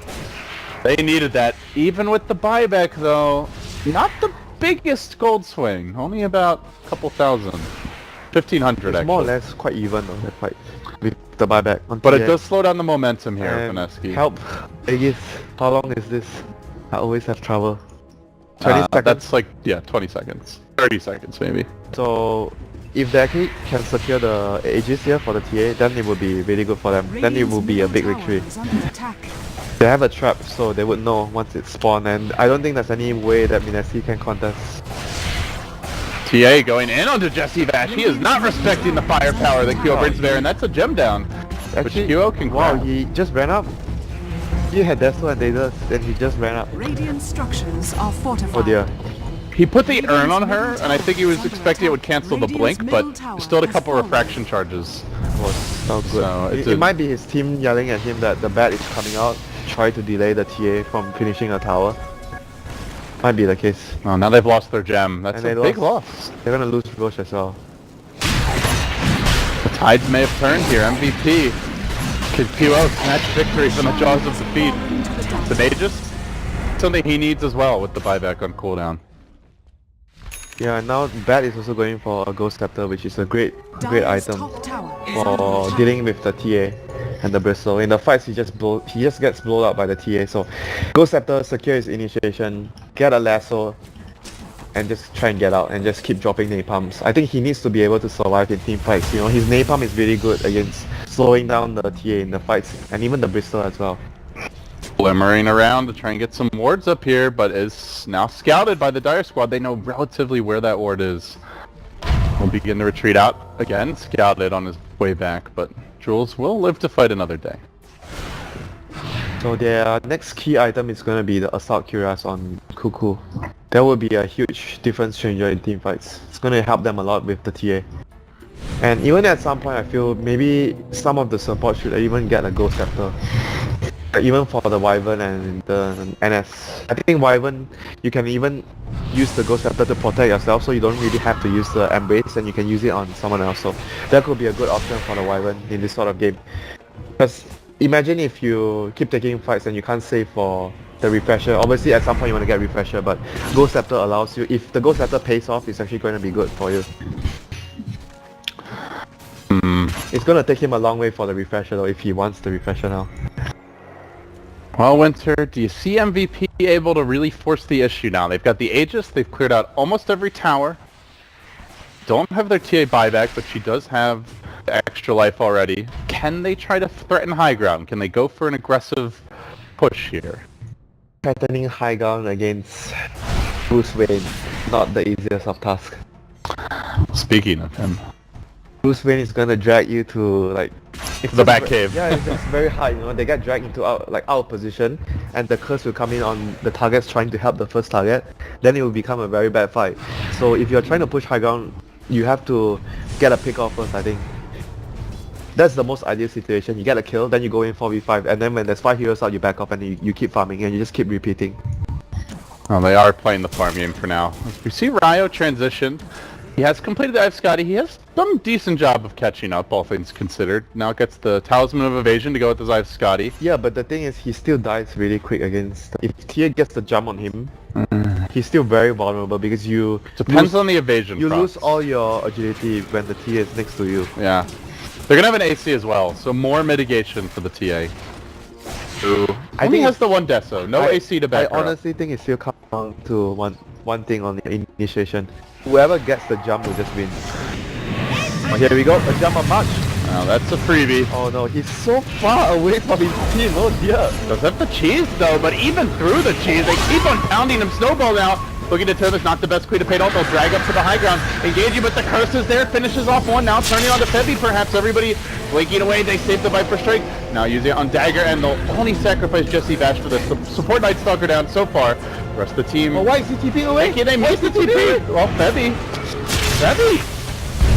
they needed that. Even with the buyback though, not the biggest gold swing, only about a couple thousand. 1500 It's more or actually. less quite even though, that fight with the buyback. On But it TA. does slow down the momentum here, And Mineski. help, Aegis. How long is this? I always have trouble. 20 seconds. That's like, yeah, 20 seconds. 30 seconds maybe. So, if they actually can secure the Aegis here for the TA, then it would be really good for them. Then it will be a big victory. They have a trap, so they would know once it's spawned, and I don't think there's any way that Mineski can contest. TA going in onto Jesse Vash. He is not respecting the firepower that Q brings there, and that's a gem down. Actually, which Q can wow, grab. he just ran up. He had Deso and Daedalus, then he just ran up. Radiant structures are fortified. Oh dear. He put the urn on her, and I think he was expecting it would cancel the blink, but still had a couple refraction charges. Was so good. So, it might be his team yelling at him that the bat is coming out, try to delay the TA from finishing a tower. Might be the case. Oh, now they've lost their gem. That's And a they big loss. They're gonna lose Roche as well. The tides may have turned here. MVP could PO snatch victory from the jaws of defeat. The Magus, something he needs as well with the buyback on cooldown. Yeah, and now Bat is also going for a Ghost Scepter, which is a great item for dealing with the TA and the Bristle. In the fights, he just gets blown up by the TA. So, Ghost Scepter, secure his initiation, get a lasso, and just try and get out and just keep dropping napalms. I think he needs to be able to survive in team fights. You know, his napalm is really good against slowing down the TA in the fights, and even the Bristle as well. Glimmering around to try and get some wards up here, but is now scouted by the Dire Squad. They know relatively where that ward is. Will begin to retreat out again, scouted on his way back, but Jules will live to fight another day. So their next key item is going to be the Assault Cuirass on Cuckoo. That will be a huge difference changer in team fights. It's going to help them a lot with the TA. And even at some point I feel maybe some of the support should even get a Ghost Scepter. Even for the Wyvern and the NS. I think Wyvern, you can even use the Ghost Scepter to protect yourself, so you don't really have to use the Embrace, and you can use it on someone else. So that could be a good option for the Wyvern in this sort of game. Because imagine if you keep taking fights and you can't save for the refresher. Obviously at some point you want to get refresher, but Ghost Scepter allows you, if the Ghost Scepter pays off, it's actually going to be good for you. It's going to take him a long way for the refresher though, if he wants the refresher now. Well, Winter, do you see MVP able to really force the issue now? They've got the Aegis, they've cleared out almost every tower. Don't have their TA buyback, but she does have extra life already. Can they try to threaten high ground? Can they go for an aggressive push here? Threatening high ground against Bruce Wayne, not the easiest of tasks. Speaking of him. Bruce Wayne is gonna drag you to like The back cave. Yeah, it's just very hard, you know. They get dragged into out position, and the curse will come in on the targets trying to help the first target. Then it will become a very bad fight. So if you're trying to push high ground, you have to get a pick off first. I think that's the most ideal situation. You get a kill, then you go in 4v5, and then when there's 5 heroes out, you back off and you keep farming, and you just keep repeating. Oh, they are playing the farm game for now. We see Ryo transition. He has completed the Ive Scotty. He has done a decent job of catching up, all things considered. Now gets the Talisman of Evasion to go with his Ive Scotty. Yeah, but the thing is, he still dies really quick against... If Tia gets the jump on him, he's still very vulnerable because you... Depends on the evasion You process. lose all your agility when the Tia is next to you. Yeah. They're gonna have an AC as well, so more mitigation for the TA. Who I think has the one Deso, no AC to back I honestly think it still comes down to one thing on the initiation. Whoever gets the jump will just win. Oh, here we go, a jump on March. Now that's a freebie. Oh no, he's so far away from his team, oh dear. Does have the cheese though, but even through the cheese, they keep on pounding him. Snowball now. Looking to turn this, not the best Queen to pay. They'll drag up to the high ground. Engaging, but the curse is there. Finishes off one. Now turning on to Febby, perhaps. Everybody blinking away. They save the Viper Strike. Now using it on Dagger, and they'll only sacrifice Jesse Vash for this. The support Night Stalker down so far. The rest of the team... Oh, why is he TPing away? They missed the TP. Well, Febby,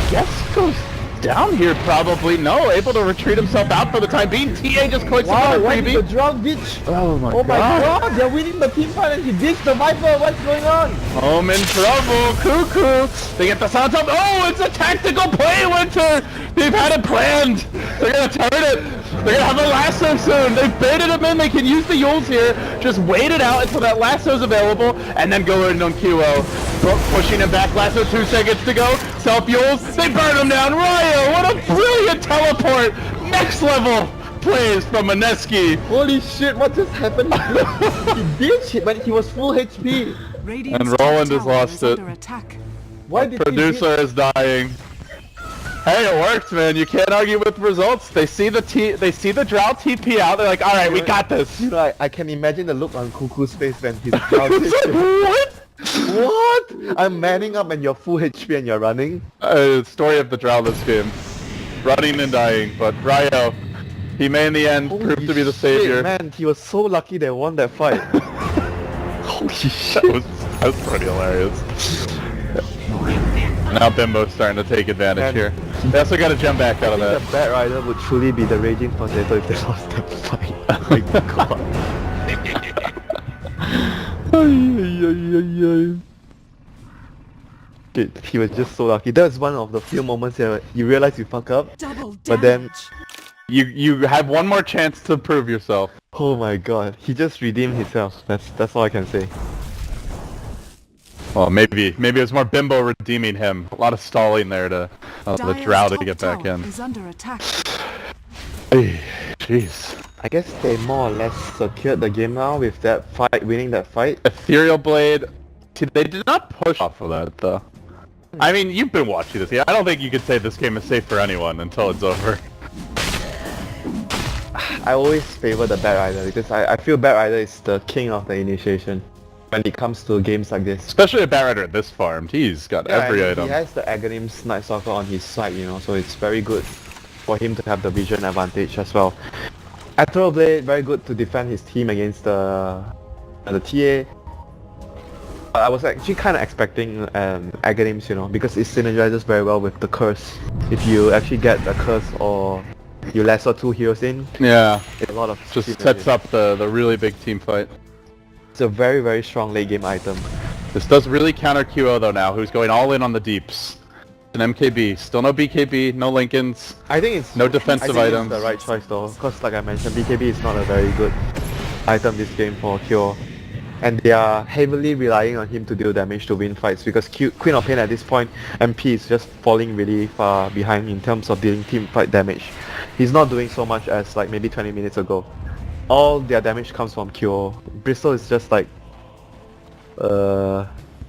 guess goes down here probably. No, able to retreat himself out for the time being. TA just collects another freebie. the drop ditch? Oh my Oh my god, they're winning the team fight and he ditched the Viper, what's going on? Home in trouble, Cuckoo. They get the sound up. Oh, it's a tactical play, Winter. They've had it planned. They're gonna turn it! They're gonna have a lasso soon! They baited him in, they can use the Yules here. Just wait it out until that lasso's available, and then go in on QO. Pushing him back, lasso 2 seconds to go. Self-Yules, they burn him down! Ryo, what a brilliant teleport! Next level plays from Mineski. Holy shit, what just happened? He did shit, but he was full HP. And Roland has lost it. Why did Producer is dying. Hey, it worked, man. You can't argue with results. They see the Drow TP out. They're like, all right, we got this. You know, I can imagine the look on Cuckoo's face when he's out. What? What? I'm manning up and you're full HP and you're running? Story of the Drow this game. Running and dying, but Ryo, he may in the end prove to be the savior. Man, he was so lucky they won that fight. Holy shit. That was pretty hilarious. Now Bimbo's starting to take advantage here. They also got to jump back out of that. The Bat Rider would truly be the raging potato if they lost that fight. Oh my god. Dude, he was just so lucky. That was one of the few moments where you realize you fuck up, but then you have one more chance to prove yourself. oh my god, he just redeemed himself. That's all I can say. Well, maybe it was more Bimbo redeeming him. A lot of stalling there to the Drow to get back in. Jeez. I guess they more or less secured the game now with that fight, winning that fight. Ethereal Blade. They did not push off of that though. I mean, you've been watching this. Yeah, I don't think you could say this game is safe for anyone until it's over. I always favor the Bat Rider because I feel Bat Rider is the king of the initiation when it comes to games like this. Especially a Bat Rider this farmed. He's got every item. He has the Aghanim's Night Stalker on his side, you know, so it's very good for him to have the vision advantage as well. Ethereal Blade, very good to defend his team against the TA. I was actually kind of expecting Aghanims, you know, because it synergizes very well with the curse. If you actually get the curse or you lasso 2 heroes in, yeah, it's a lot of just sets up the really big team fight. It's a very, very strong late game item. This does really counter QO though now, who's going all in on the deeps. An MKB, still no BKB, no Lincolns. I think it's no defensive items. It's the right choice though, because like I mentioned, BKB is not a very good item this game for Cure. And they are heavily relying on him to deal damage to win fights because Queen of Pain at this point, MP is just falling really far behind in terms of dealing team fight damage. He's not doing so much as like maybe 20 minutes ago. All their damage comes from Cure. Bristol is just like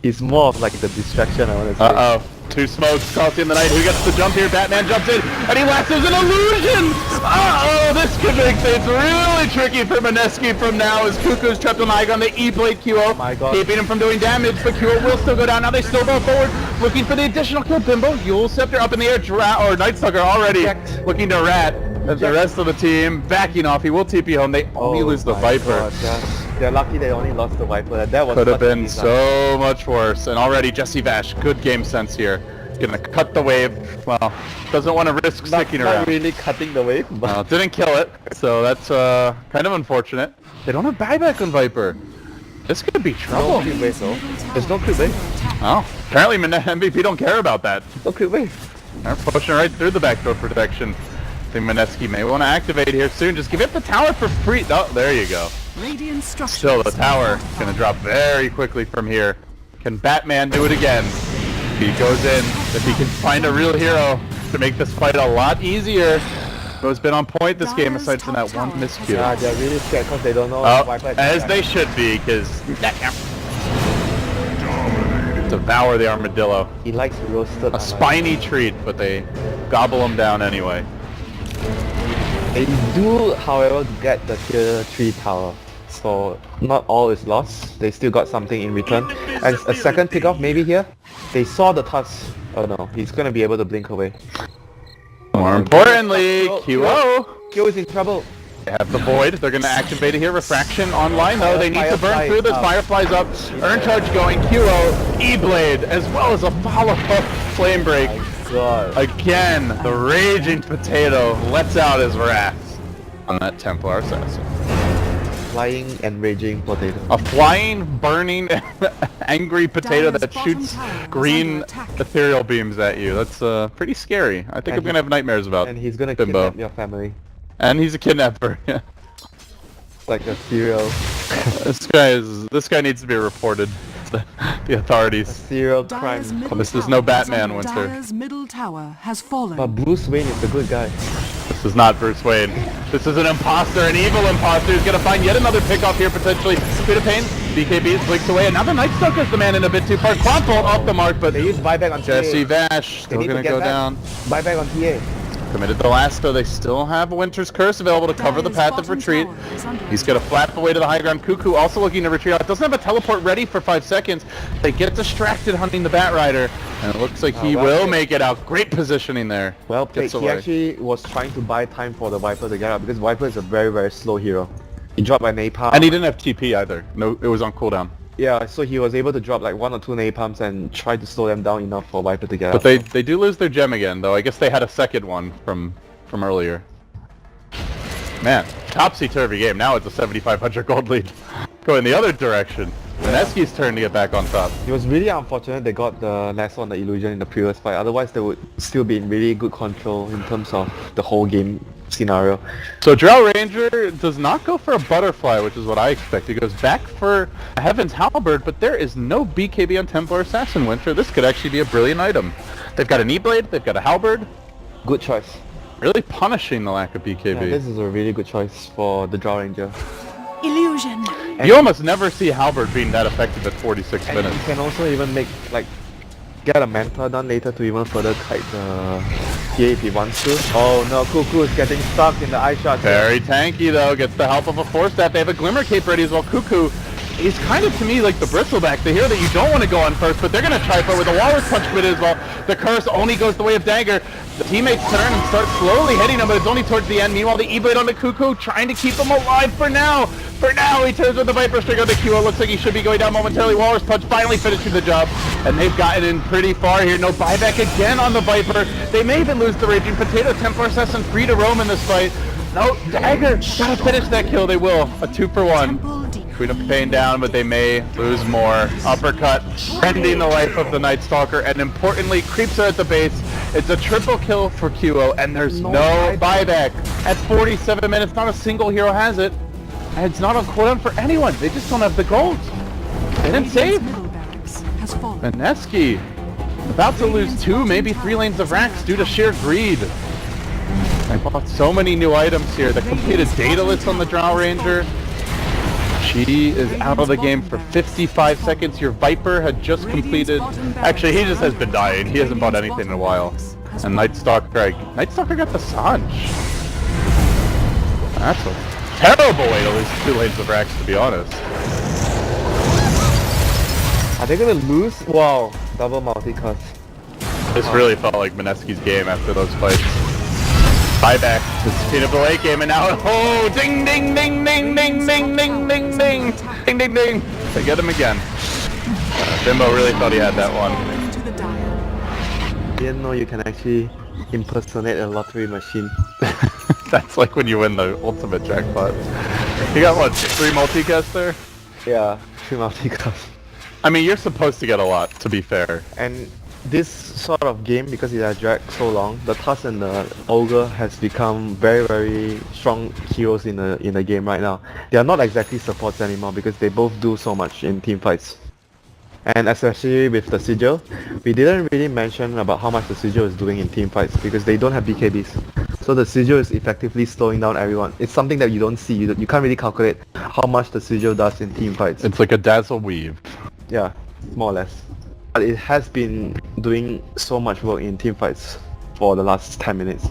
it's more of like the distraction, I wanna say. Uh-oh. 2 smokes crossing the night. Who gets the jump here? Batman jumps in, and he lassos an illusion! Uh-oh, this could make things really tricky for Mineski from now as Cuckoo's trapped on Igon, the E-Blade QO, my god, keeping him from doing damage, but QO will still go down. Now they still go forward, looking for the additional kill. Bimbo, Yule Scepter up in the air, Night Stalker already looking to rat. As the rest of the team backing off, he will TP home. They only lose the Viper. God, they're lucky they only lost the Viper. That was could have been so much worse. And already Jesse Vash, good game sense here. Gonna cut the wave. Well, doesn't want to risk sticking around. Not really cutting the wave, but didn't kill it. So that's kind of unfortunate. They don't have buyback on Viper. This could be trouble. No crit wave though. There's no crit wave. Oh, apparently MVP don't care about that. No crit wave. They're pushing right through the backdoor protection. I think Mineski may want to activate here soon. Just give it the tower for free. Oh, there you go. Still, the tower gonna drop very quickly from here. Can Batman do it again? He goes in. If he can find a real hero to make this fight a lot easier. Bo's been on point this game aside from that one miscue. Yeah, they're really scared because they don't know. As they should be, because devour the armadillo. He likes roasted. A spiny treat, but they gobble him down anyway. They do, however, get the tier 3 tower, so not all is lost. They still got something in return. And a second pickoff maybe here. They saw the tusk. Oh no, he's gonna be able to blink away. More importantly, QO! QO is in trouble. They have the Void. They're gonna activate it here. Refraction online though. They need to burn through this. Firefly's up. Earn charge going. QO, E-Blade, as well as a follow-up Flame Break. God. Again, the raging potato lets out his wrath on that Templar Assassin. flying, enraging potato. A flying, burning, angry potato that shoots green ethereal beams at you. That's pretty scary. I think I'm gonna have nightmares about And he's gonna Bimbo. kidnap your family. And he's a kidnapper. Yeah. Like a serial. This guy needs to be reported to the authorities. Serial crime. This is no Batman, Winter. Dyer's middle tower has fallen. But Bruce Wayne is the good guy. This is not Bruce Wayne. This is an imposter, an evil imposter who's gonna find yet another pickoff here potentially. Speed of Pain, BKB blinks away, and now the Night Stalker's the man in a bit too far. Quantum off the mark, but They use buyback on Jesse TA. Vash still They need to gonna get go that. down. Buyback on TA. Committed the last, though they still have Winter's Curse available to cover the path of retreat. He's gonna flap away to the high ground. Cuckoo also looking to retreat out. Doesn't have a teleport ready for 5 seconds. They get distracted hunting the Bat Rider, and it looks like he well will played. make it out. Great positioning there. Well played. Gets He away. actually was trying to buy time for the Viper to get out because Viper is a very, very slow hero. He dropped by napalm. And he didn't have TP either. No, it was on cooldown. Yeah, so he was able to drop like 1 or 2 napalms and try to slow them down enough for Viper to get But out. they do lose their gem again, though. I guess they had a second one from earlier. Man, topsy-turvy game. Now it's a 7,500 gold lead. Going the other direction. Mineski's turn to get back on top. It was really unfortunate they got the last on the illusion in the previous fight. Otherwise, they would still be in really good control in terms of the whole game scenario. So Drow Ranger does not go for a butterfly, which is what I expect. He goes back for a Heaven's Halberd, but there is no BKB on Templar Assassin, Winter. This could actually be a brilliant item. They've got an E-Blade, they've got a Halberd. Good choice. Really punishing the lack of BKB. Yeah, this is a really good choice for the Drow Ranger. Illusion. You almost never see Halberd being that effective at 46 And minutes. you can also even make, like, get a Manta done later to even further kite the TA if he wants to. Oh no, Cuckoo is getting stuck in the eye shot. Very tanky though, gets the help of a Force Staff. They have a Glimmer Cape ready as well. Cuckoo is kind of to me like the Bristleback, the hero that you don't want to go on first, but they're going to try for with a Walrus Punch with it as well. The curse only goes the way of Dagger. The teammates turn and start slowly hitting him, but it's only towards the end. Meanwhile, the E-Blade on the Cuckoo trying to keep him alive for now. For now, he turns with the Viper String on the Q. It looks like he should be going down momentarily. Walrus Punch finally finishing the job, and they've gotten in pretty far here. No buyback again on the Viper. They may even lose the Raging Potato. Templar Assassin free to roam in this fight. No, Dagger gotta finish that kill. They will. A 2-for-1. Queen of Pain down, but they may lose more. Uppercut, ending the life of the Night Stalker, and importantly, creeps her at the base. It's a triple kill for QO, and there's no buyback. At 47 minutes, not a single hero has it. And it's not on cooldown for anyone. They just don't have the gold. They didn't save. Mineski about to lose 2, maybe 3 lanes of racks due to sheer greed. I bought so many new items here. The completed data list on the Drow Ranger. She is out of the game for 55 seconds. Your Viper had just completed... Actually, he just has been dying. He hasn't bought anything in a while. And Night Stalker got the Sanj. That's a terrible way to lose 2 lanes of racks, to be honest. Are they gonna lose? Wow, double multicast. This really felt like Mineski's game after those fights. Buyback, the speed of the late game, and now, oh, ding, ding, ding, ding, ding, ding, ding, ding, ding, ding, ding, ding. They get him again. Bimbo really thought he had that one. Didn't know you can actually impersonate a lottery machine. That's like when you win the ultimate jackpot. You got what, 3 multicasts there? Yeah, 3 multicast. I mean, you're supposed to get a lot, to be fair. And this sort of game, because it has dragged so long, the Tusk and the Ogre has become very, very strong heroes in the game right now. They are not exactly supports anymore because they both do so much in team fights. And especially with the Sigil, we didn't really mention about how much the Sigil is doing in team fights because they don't have BKBs. So the Sigil is effectively slowing down everyone. It's something that you don't see. You can't really calculate how much the Sigil does in team fights. It's like a dazzle weave. Yeah, more or less. But it has been doing so much work in team fights for the last 10 minutes.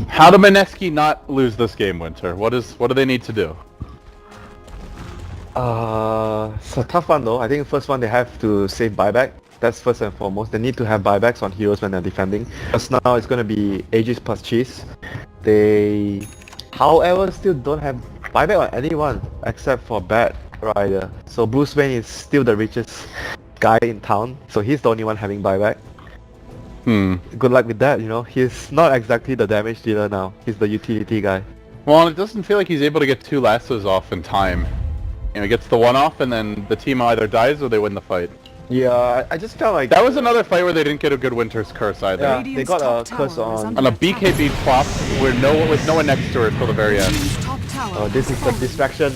How do Mineski not lose this game, Winter? What do they need to do? It's a tough one though. I think first one they have to save buyback. That's first and foremost. They need to have buybacks on heroes when they're defending. Because now it's going to be Aegis plus Cheese. They, however, still don't have buyback on anyone except for Bat Rider. So Bruce Wayne is still the richest guy in town. So he's the only one having buyback. Hmm. Good luck with that, you know. He's not exactly the damage dealer now. He's the utility guy. Well, it doesn't feel like he's able to get 2 lassos off in time. You know, he gets the 1 off and then the team either dies or they win the fight. Yeah, I just felt like... That was another fight where they didn't get a good Winter's Curse either. Yeah, they got a curse on... On a BKB flop with no one next to her till the very end. Oh, this is the distraction.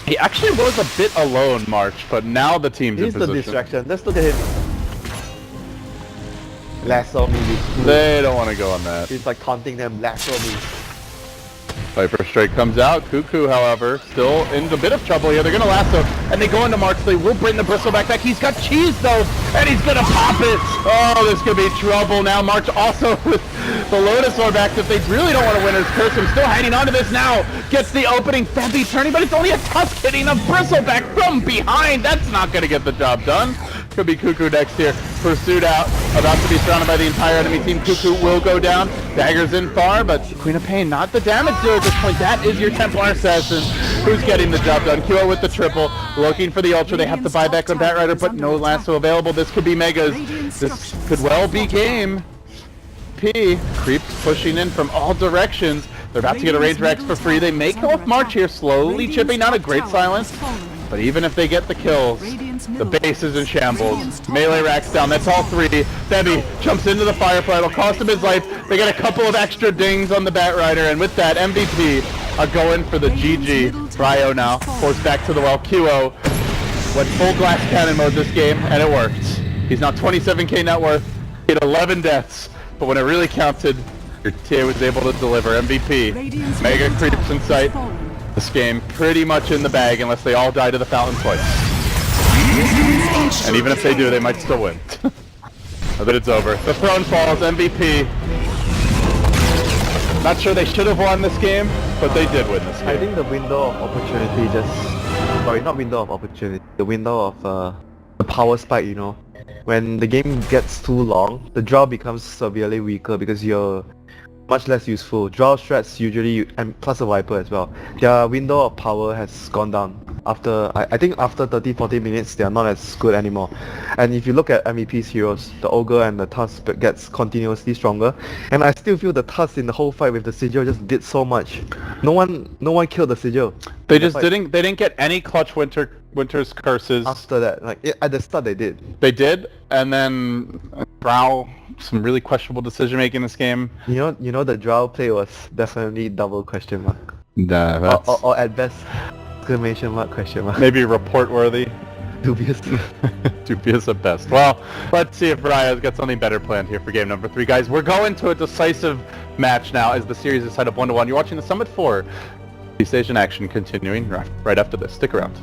He actually was a bit alone, March, but now the team's in This is position. the distraction. Let's look at him. Lasso me. They don't want to go on that. He's like taunting them, lasso me. Viper Strike comes out. Cuckoo, however, still in a bit of trouble here. They're going to lasso, and they go into March. They will bring the bristleback back. He's got cheese, though, and he's going to pop it. Oh, this could be trouble now. March also with the Lotus Orb active. They really don't want to win his curse. I'm still hanging on to this now. Gets the opening. Febby turning, but it's only a Tusk hitting a bristleback from behind. That's not going to get the job done. Could be Cuckoo next here. Pursued out. About to be surrounded by the entire enemy team. Cuckoo will go down. Daggers in far, but Queen of Pain not the damage dealer at this point. That is your Templar Assassin who's getting the job done. QO with the triple. Looking for the Ultra. They have to buy back on Batrider, but no lasso available. This could be Megas. This could well be game. P. Creeps pushing in from all directions. They're about to get a range Rex for free. They may kill off March here, slowly chipping out a great silence. But even if they get the kills, the base is in shambles. Melee racks down, that's all 3. Febby jumps into the Firefly, it'll cost him his life. They get a couple of extra dings on the Batrider, and with that, MVP are going for the GG. Ryo now, forced back to the well. QO went full glass cannon mode this game, and it worked. He's now 27k net worth, he had 11 deaths, but when it really counted, your TA was able to deliver. MVP, Mega creeps in sight. This game pretty much in the bag unless they all die to the fountain twice. And even if they do, they might still win. But it's over. The throne falls, MVP. Not sure they should have won this game, but they did win this game. I think the window of opportunity sorry, not window of opportunity. The window of the power spike, you know. When the game gets too long, the draw becomes severely weaker because you're much less useful. Draw strats usually, and plus a Viper as well. Their window of power has gone down. After, I think after 30-40 minutes, they are not as good anymore. And if you look at MVP's heroes, the Ogre and the Tusk gets continuously stronger. And I still feel the Tusk in the whole fight with the Sigil just did so much. No one killed the Sigil. They just didn't get any clutch Winter's curses. After that, like at the start they did. They did, and then Drow, some really questionable decision making in this game. You know the Drow play was definitely double question mark. Nah, that's... or at best exclamation mark question mark. Maybe report worthy. Dubious. Dubious at best. Well, let's see if Ryo's got something better planned here for game number 3. Guys, we're going to a decisive match now as the series is set up 1-1. You're watching the Summit 4 Station action continuing right after this. Stick around.